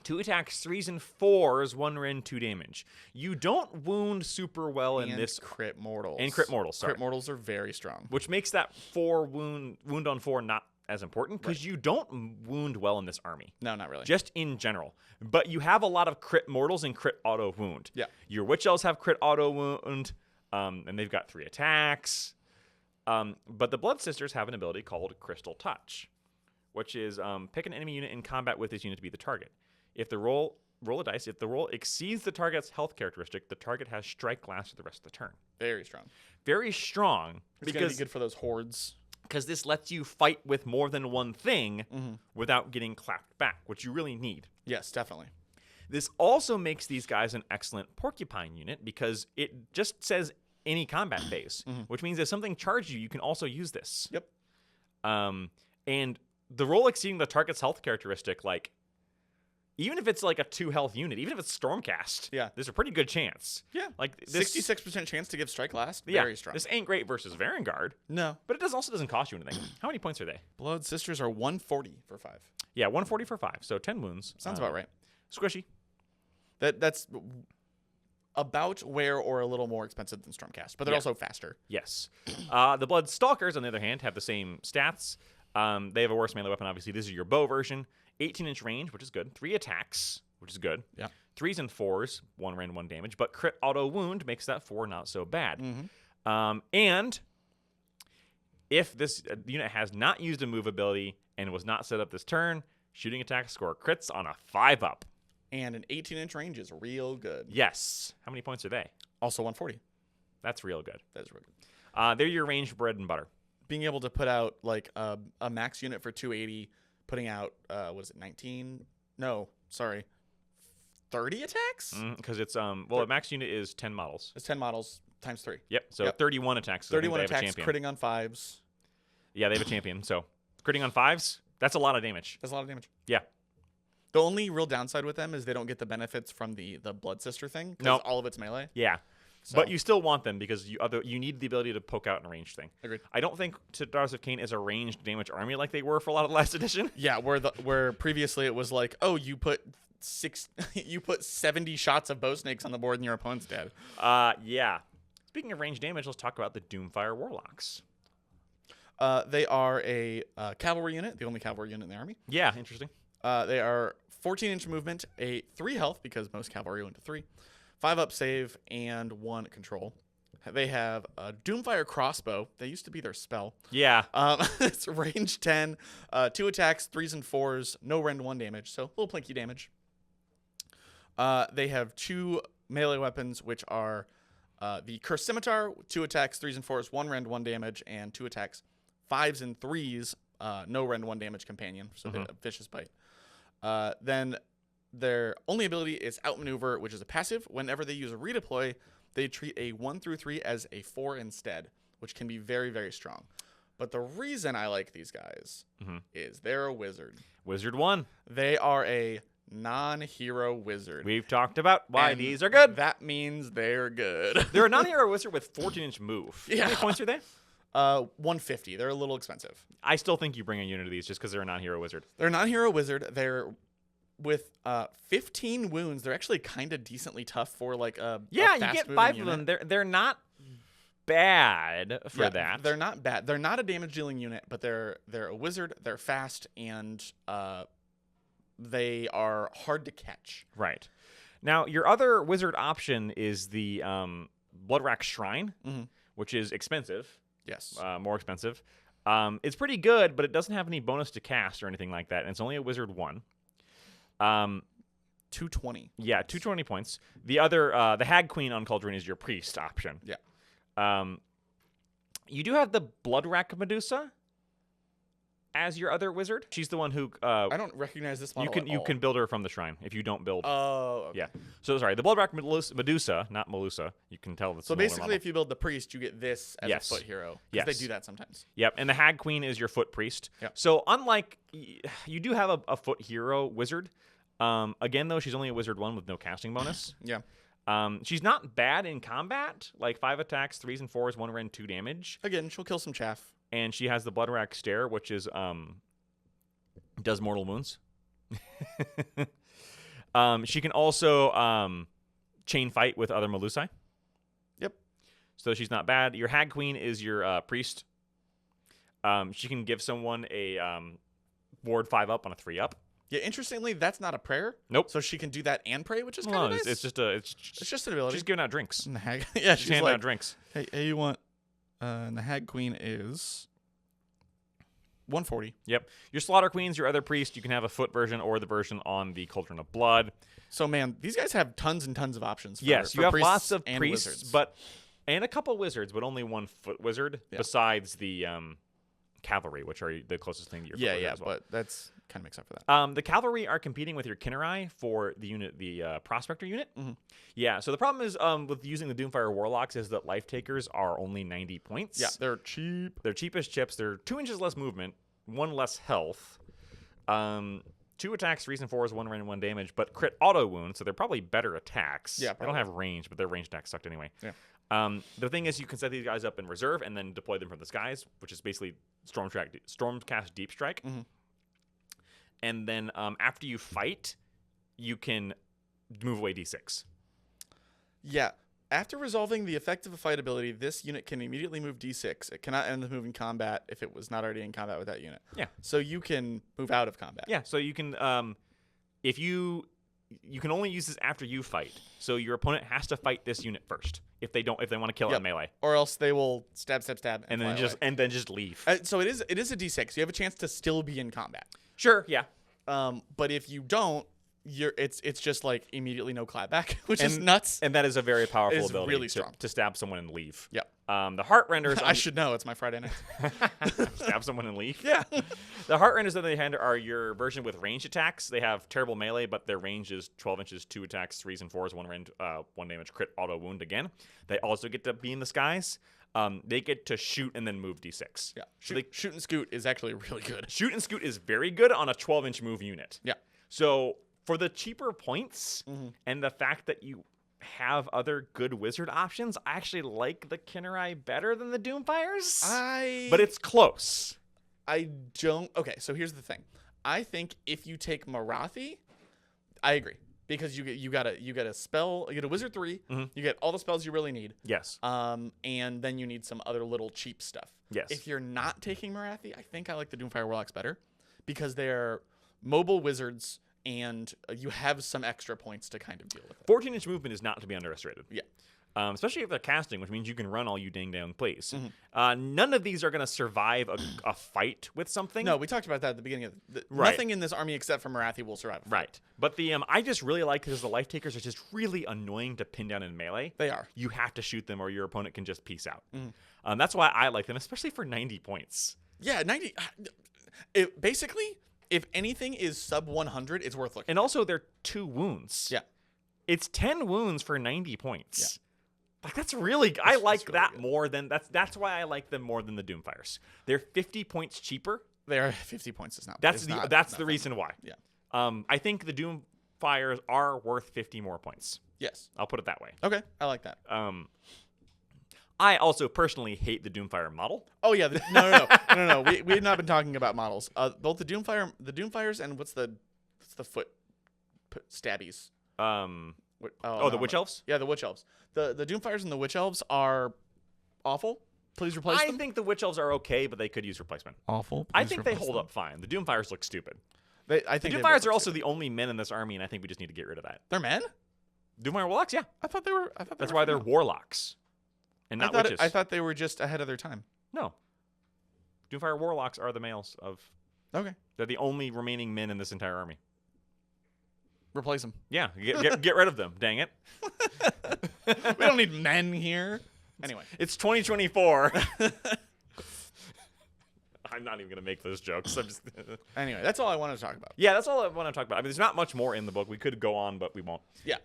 [SPEAKER 1] 2 attacks, 3s and 4s, 1 rend, 2 damage. You don't wound super well in
[SPEAKER 2] And
[SPEAKER 1] this.
[SPEAKER 2] crit mortals.
[SPEAKER 1] And crit mortals, sorry.
[SPEAKER 2] Crit mortals are very strong.
[SPEAKER 1] Which makes that 4 wound on 4 not as important because you don't wound well in this army.
[SPEAKER 2] No, not really.
[SPEAKER 1] Just in general. But you have a lot of crit mortals and crit auto wound.
[SPEAKER 2] Yeah.
[SPEAKER 1] Your Witch Elves have crit auto wound, and they've got 3 attacks. But the Blood Sisters have an ability called Crystal Touch, which is pick an enemy unit in combat with this unit to be the target. If the roll a dice, if the roll exceeds the target's health characteristic, the target has strike last for the rest of the turn.
[SPEAKER 2] Very strong.
[SPEAKER 1] Very strong
[SPEAKER 2] It's going to be good for those hordes.
[SPEAKER 1] Because this lets you fight with more than one thing without getting clapped back, which you really need.
[SPEAKER 2] Yes, definitely.
[SPEAKER 1] This also makes these guys an excellent porcupine unit because it just says any combat phase, which means if something charges you, you can also use this.
[SPEAKER 2] Yep.
[SPEAKER 1] And the roll exceeding the target's health characteristic, like, even if it's like a 2 health unit, even if it's Stormcast,
[SPEAKER 2] Yeah.
[SPEAKER 1] there's a pretty good chance.
[SPEAKER 2] Yeah.
[SPEAKER 1] Like this,
[SPEAKER 2] 66% chance to give strike last.
[SPEAKER 1] yeah,
[SPEAKER 2] Very strong.
[SPEAKER 1] this ain't great versus Varangard,
[SPEAKER 2] No.
[SPEAKER 1] but it also doesn't cost you anything. How many points are they?
[SPEAKER 2] Blood Sisters are 140 for 5.
[SPEAKER 1] Yeah, 140 for 5, so 10 wounds.
[SPEAKER 2] Sounds about right.
[SPEAKER 1] Squishy.
[SPEAKER 2] That's about where or a little more expensive than Stormcast, but they're
[SPEAKER 1] Yeah.
[SPEAKER 2] also faster.
[SPEAKER 1] Yes. The Blood Stalkers, on the other hand, have the same stats. They have a worse melee weapon, obviously. This is your bow version. 18-inch range, which is good. 3 attacks, which is good.
[SPEAKER 2] Yeah.
[SPEAKER 1] 3s and 4s, 1 rend, 1 damage. But crit auto wound makes that 4 not so bad. And if this unit has not used a move ability and was not set up this turn, shooting attacks score crits on a 5-up.
[SPEAKER 2] And an 18-inch range is real good.
[SPEAKER 1] Yes. How many points are they?
[SPEAKER 2] Also 140.
[SPEAKER 1] That's real good.
[SPEAKER 2] That is real good.
[SPEAKER 1] They're your ranged bread and butter.
[SPEAKER 2] Being able to put out like a max unit for 280, putting out, what is it, 19? No, sorry. 30 attacks?
[SPEAKER 1] Because it's, a max unit is 10 models.
[SPEAKER 2] It's 10 models times 3.
[SPEAKER 1] Yep. So 31 attacks.
[SPEAKER 2] 31
[SPEAKER 1] they have a
[SPEAKER 2] attacks,
[SPEAKER 1] champion.
[SPEAKER 2] critting on 5s.
[SPEAKER 1] Yeah, they have a champion. So critting on 5s, that's a lot of damage.
[SPEAKER 2] That's a lot of damage.
[SPEAKER 1] Yeah.
[SPEAKER 2] The only real downside with them is they don't get the benefits from the Blood Sister thing.
[SPEAKER 1] No.
[SPEAKER 2] All of it's melee.
[SPEAKER 1] Yeah.
[SPEAKER 2] So.
[SPEAKER 1] But you still want them because you need the ability to poke out in a ranged thing.
[SPEAKER 2] Agreed.
[SPEAKER 1] I don't think Daughters of Khaine is a ranged damage army like they were for a lot of the last edition.
[SPEAKER 2] Yeah, where previously it was like, oh, you put 70 shots of bow snakes on the board and your opponent's dead.
[SPEAKER 1] Yeah. Speaking of ranged damage, let's talk about the Doomfire Warlocks.
[SPEAKER 2] They are a cavalry unit, the only cavalry unit in the army.
[SPEAKER 1] Yeah, interesting.
[SPEAKER 2] They are 14-inch movement, a 3 health because most cavalry went to 3, 5-up save, and 1 control. They have a Doomfire crossbow. They used to be their spell.
[SPEAKER 1] Yeah.
[SPEAKER 2] It's range 10, 2 attacks, 3s and 4s, no rend 1 damage, so a little plinky damage. They have 2 melee weapons, which are the Cursed Scimitar, 2 attacks, 3s and 4s, 1 rend 1 damage, and 2 attacks, 5s and 3s, no rend 1 damage companion, so they have a vicious bite. Then their only ability is Outmaneuver, which is a passive. Whenever they use a redeploy, they treat a 1 through 3 as a 4 instead, which can be very, very strong. But the reason I like these guys is they're a wizard.
[SPEAKER 1] Wizard 1.
[SPEAKER 2] They are a non-hero wizard.
[SPEAKER 1] We've talked about why
[SPEAKER 2] And
[SPEAKER 1] these are good.
[SPEAKER 2] That means they're good.
[SPEAKER 1] They're a non-hero wizard with 14-inch move.
[SPEAKER 2] Yeah.
[SPEAKER 1] How many points are they?
[SPEAKER 2] 150. They're a little expensive.
[SPEAKER 1] I still think you bring a unit of these just because they're a non-hero wizard.
[SPEAKER 2] They're a non-hero wizard. They're with 15 wounds. They're actually kind of decently tough for like a
[SPEAKER 1] Yeah, you get
[SPEAKER 2] fast-moving
[SPEAKER 1] 5
[SPEAKER 2] unit.
[SPEAKER 1] of them. They're not bad for that.
[SPEAKER 2] They're not bad. They're not a damage dealing unit, but they're a wizard. They're fast and they are hard to catch.
[SPEAKER 1] Right. Now, your other wizard option is the Bloodrack Shrine, which is expensive.
[SPEAKER 2] Yes.
[SPEAKER 1] More expensive. It's pretty good, but it doesn't have any bonus to cast or anything like that, and it's only a wizard 1.
[SPEAKER 2] 220.
[SPEAKER 1] Yeah, 220 points. The other, the Hag Queen on Cauldron is your priest option.
[SPEAKER 2] Yeah.
[SPEAKER 1] You do have the Bloodrack Medusa as your other wizard. She's the one who
[SPEAKER 2] I don't recognize this model
[SPEAKER 1] you can build her from the shrine if you don't build.
[SPEAKER 2] Oh, okay.
[SPEAKER 1] Yeah. So sorry, the Bloodrack Medusa, not Melusa. You can tell that's
[SPEAKER 2] So basically, if you build the priest, you get this as
[SPEAKER 1] Yes.
[SPEAKER 2] a foot hero.
[SPEAKER 1] Yes.
[SPEAKER 2] They do that sometimes.
[SPEAKER 1] Yep, and the Hag Queen is your foot priest.
[SPEAKER 2] Yep.
[SPEAKER 1] So unlike, you do have a foot hero wizard. Again, though, she's only a wizard 1 with no casting bonus.
[SPEAKER 2] Yeah.
[SPEAKER 1] She's not bad in combat, like 5 attacks, 3s and 4s, 1 rend, 2 damage.
[SPEAKER 2] Again, she'll kill some chaff.
[SPEAKER 1] And she has the Bloodrack Stare, which is does mortal wounds. She can also chain fight with other Melusi.
[SPEAKER 2] Yep.
[SPEAKER 1] So she's not bad. Your Hag Queen is your priest. She can give someone a ward 5 up on a 3 up.
[SPEAKER 2] Yeah, interestingly, that's not a prayer.
[SPEAKER 1] Nope.
[SPEAKER 2] So she can do that and pray, which is kind
[SPEAKER 1] No,
[SPEAKER 2] of nice.
[SPEAKER 1] it's just
[SPEAKER 2] an ability.
[SPEAKER 1] She's giving out drinks.
[SPEAKER 2] And the hag, yeah,
[SPEAKER 1] She's
[SPEAKER 2] she's
[SPEAKER 1] handing
[SPEAKER 2] like,
[SPEAKER 1] out drinks.
[SPEAKER 2] hey, you want? And the Hag Queen is 140.
[SPEAKER 1] Yep. Your Slaughter Queen's your other priest. You can have a foot version or the version on the Cauldron of Blood.
[SPEAKER 2] So man, these guys have tons and tons of options. For,
[SPEAKER 1] Yes,
[SPEAKER 2] for
[SPEAKER 1] you have
[SPEAKER 2] priests
[SPEAKER 1] lots of
[SPEAKER 2] and
[SPEAKER 1] priests,
[SPEAKER 2] wizards.
[SPEAKER 1] and a couple wizards, but only 1 foot wizard besides the cavalry, which are the closest thing to your foot wizard as well.
[SPEAKER 2] But that's kind of makes up for that.
[SPEAKER 1] The cavalry are competing with your Kinneri for the unit, the prospector unit.
[SPEAKER 2] Mhm.
[SPEAKER 1] Yeah. So the problem is with using the Doomfire Warlocks is that life takers are only 90 points.
[SPEAKER 2] Yeah, they're cheap.
[SPEAKER 1] They're cheap as chips. They're 2 inches less movement, 1 less health. 2 attacks, 3s and 4s, 1 rend, 1 damage, but crit auto wound, so they're probably better attacks.
[SPEAKER 2] Yeah,
[SPEAKER 1] They don't have range, but their range attacks sucked anyway.
[SPEAKER 2] Yeah.
[SPEAKER 1] The thing is, you can set these guys up in reserve and then deploy them from the skies, which is basically Stormcast Deep Strike.
[SPEAKER 2] Mhm.
[SPEAKER 1] And then after you fight, you can move away D6.
[SPEAKER 2] Yeah. After resolving the effect of a fight ability, this unit can immediately move D6. It cannot end the move in combat if it was not already in combat with that unit.
[SPEAKER 1] Yeah.
[SPEAKER 2] So you can move out of combat.
[SPEAKER 1] Yeah, so you can, if you can only use this after you fight. So your opponent has to fight this unit first if they want to kill it in melee,
[SPEAKER 2] Or else they will stab,
[SPEAKER 1] and then just leave.
[SPEAKER 2] So it is a D6. You have a chance to still be in combat.
[SPEAKER 1] Sure, yeah.
[SPEAKER 2] But if you don't, it's just like immediately no clapback, which is nuts.
[SPEAKER 1] And that is a very powerful
[SPEAKER 2] It is
[SPEAKER 1] ability
[SPEAKER 2] really strong.
[SPEAKER 1] to stab someone and leave.
[SPEAKER 2] Yep.
[SPEAKER 1] The Heart Renders...
[SPEAKER 2] I should know. It's my Friday night.
[SPEAKER 1] Stab someone and leave?
[SPEAKER 2] Yeah.
[SPEAKER 1] The Heart Renders, on the other hand, are your version with range attacks. They have terrible melee, but their range is 12 inches, 2 attacks, 3s and 4s, 1 rend, 1 damage, crit, auto wound again. They also get to be in the skies. They get to shoot and then move D6.
[SPEAKER 2] Yeah.
[SPEAKER 1] So
[SPEAKER 2] Shoot and scoot is actually really good.
[SPEAKER 1] Shoot and scoot is very good on a 12-inch move unit.
[SPEAKER 2] Yeah.
[SPEAKER 1] So for the cheaper points and the fact that you have other good wizard options, I actually like the Kinneri better than the Doomfires. But it's close.
[SPEAKER 2] I don't. Okay, so here's the thing. I think if you take Marathi, I agree because you got a spell, you get a wizard 3, you get all the spells you really need.
[SPEAKER 1] Yes.
[SPEAKER 2] And then you need some other little cheap stuff.
[SPEAKER 1] Yes.
[SPEAKER 2] If you're not taking Marathi, I think I like the Doomfire Warlocks better because they're mobile wizards and you have some extra points to kind of deal with it.
[SPEAKER 1] 14-inch movement is not to be underestimated.
[SPEAKER 2] Yeah.
[SPEAKER 1] Especially if they're casting, which means you can run all you dang down plays. None of these are going to survive a fight with something.
[SPEAKER 2] No, we talked about that at the beginning of
[SPEAKER 1] Right.
[SPEAKER 2] Nothing in this army except for Marathi will survive a fight.
[SPEAKER 1] Right. But the I just really like because the life takers are just really annoying to pin down in melee.
[SPEAKER 2] They are.
[SPEAKER 1] You have to shoot them or your opponent can just peace out. That's why I like them, especially for 90 points.
[SPEAKER 2] Yeah, 90. Basically, if anything is sub 100, it's worth looking.
[SPEAKER 1] And also, they're 2 wounds.
[SPEAKER 2] Yeah.
[SPEAKER 1] It's 10 wounds for 90 points. Yeah. Like that's really I like really that good. More than that's why I like them more than the Doomfires. They're 50 points cheaper.
[SPEAKER 2] They are 50 points is not.
[SPEAKER 1] That's the reason why.
[SPEAKER 2] Yeah.
[SPEAKER 1] I think the Doomfires are worth 50 more points.
[SPEAKER 2] Yes.
[SPEAKER 1] I'll put it that way.
[SPEAKER 2] Okay, I like that.
[SPEAKER 1] I also personally hate the Doomfire model.
[SPEAKER 2] Oh yeah, no. We have not been talking about models. Both the Doomfires, and what's the foot stabbies?
[SPEAKER 1] The Witch Elves?
[SPEAKER 2] Yeah, the Witch Elves. The Doomfires and the Witch Elves are awful. Please replace them.
[SPEAKER 1] I think the Witch Elves are okay, but they could use replacement.
[SPEAKER 2] Awful.
[SPEAKER 1] I think they hold up fine. The Doomfires look stupid.
[SPEAKER 2] I think
[SPEAKER 1] the Doomfires are also the only men in this army, and I think we just need to get rid of that.
[SPEAKER 2] They're men?
[SPEAKER 1] Doomfire Warlocks, yeah.
[SPEAKER 2] I thought they were.
[SPEAKER 1] That's why they're warlocks, and not witches.
[SPEAKER 2] I thought they were just ahead of their time.
[SPEAKER 1] No. Doomfire Warlocks are the males of.
[SPEAKER 2] Okay.
[SPEAKER 1] They're the only remaining men in this entire army.
[SPEAKER 2] Replace them.
[SPEAKER 1] Yeah, get rid of them. Dang it.
[SPEAKER 2] We don't need men here. Anyway,
[SPEAKER 1] It's 2024. I'm not even gonna make those jokes. I'm just.
[SPEAKER 2] anyway, that's all I wanted to talk about.
[SPEAKER 1] Yeah, that's all I want to talk about. I mean, there's not much more in the book. We could go on, but we won't.
[SPEAKER 2] Yeah.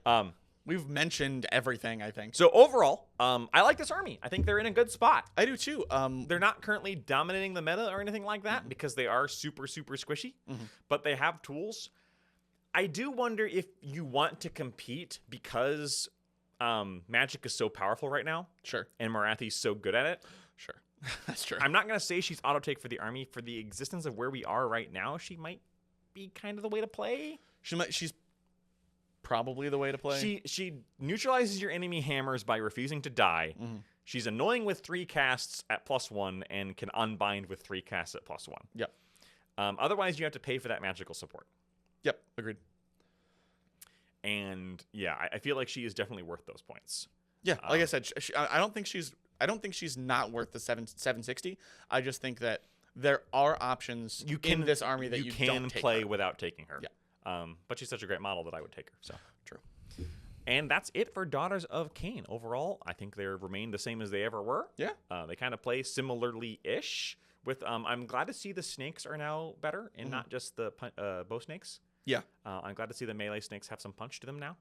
[SPEAKER 2] We've mentioned everything, I think.
[SPEAKER 1] So overall, I like this army. I think they're in a good spot.
[SPEAKER 2] I do too.
[SPEAKER 1] They're not currently dominating the meta or anything like that because they are super, super squishy, but they have tools. I do wonder if you want to compete because Magic is so powerful right now.
[SPEAKER 2] Sure.
[SPEAKER 1] And Marathi's so good at it.
[SPEAKER 2] Sure. That's true.
[SPEAKER 1] I'm not going to say she's auto take for the army. For the existence of where we are right now, she might be kind of the way to play.
[SPEAKER 2] She's probably the way to play.
[SPEAKER 1] She neutralizes your enemy hammers by refusing to die. She's annoying with 3 casts at +1 and can unbind with 3 casts at +1.
[SPEAKER 2] Yep.
[SPEAKER 1] Otherwise, you have to pay for that magical support.
[SPEAKER 2] Yep. Agreed.
[SPEAKER 1] And yeah, I feel like she is definitely worth those points.
[SPEAKER 2] Yeah. Like I said, I don't think she's not worth the 760. I just think that there are options in this army that you
[SPEAKER 1] can
[SPEAKER 2] don't take
[SPEAKER 1] play
[SPEAKER 2] her.
[SPEAKER 1] without taking her.
[SPEAKER 2] Yeah.
[SPEAKER 1] But she's such a great model that I would take her. So
[SPEAKER 2] True.
[SPEAKER 1] And that's it for Daughters of Khaine. Overall, I think they remain the same as they ever were.
[SPEAKER 2] Yeah.
[SPEAKER 1] They kind of play similarly-ish. With I'm glad to see the snakes are now better and not just the bow snakes.
[SPEAKER 2] Yeah.
[SPEAKER 1] I'm glad to see the melee snakes have some punch to them now.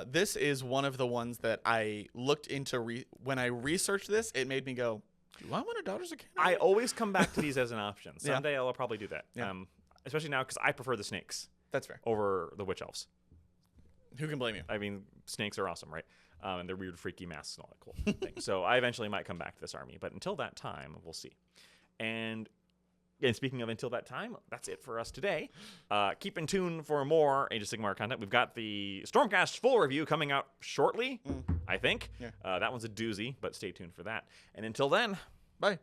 [SPEAKER 2] This is one of the ones that I looked into. When I researched this, it made me go, do I want a Daughters of Khaine?
[SPEAKER 1] I always come back to these as an option.
[SPEAKER 2] Yeah.
[SPEAKER 1] Someday I'll probably do that.
[SPEAKER 2] Yeah.
[SPEAKER 1] Especially now because I prefer the snakes
[SPEAKER 2] That's fair.
[SPEAKER 1] over the witch elves.
[SPEAKER 2] Who can blame you?
[SPEAKER 1] I mean, snakes are awesome, right? And they're weird, freaky masks and all that cool things. So I eventually might come back to this army. But until that time, we'll see. And speaking of until that time, that's it for us today. Keep in tune for more Age of Sigmar content. We've got the Stormcast full review coming out shortly, I think.
[SPEAKER 2] Yeah.
[SPEAKER 1] That one's a doozy, but stay tuned for that. And until then,
[SPEAKER 2] Bye.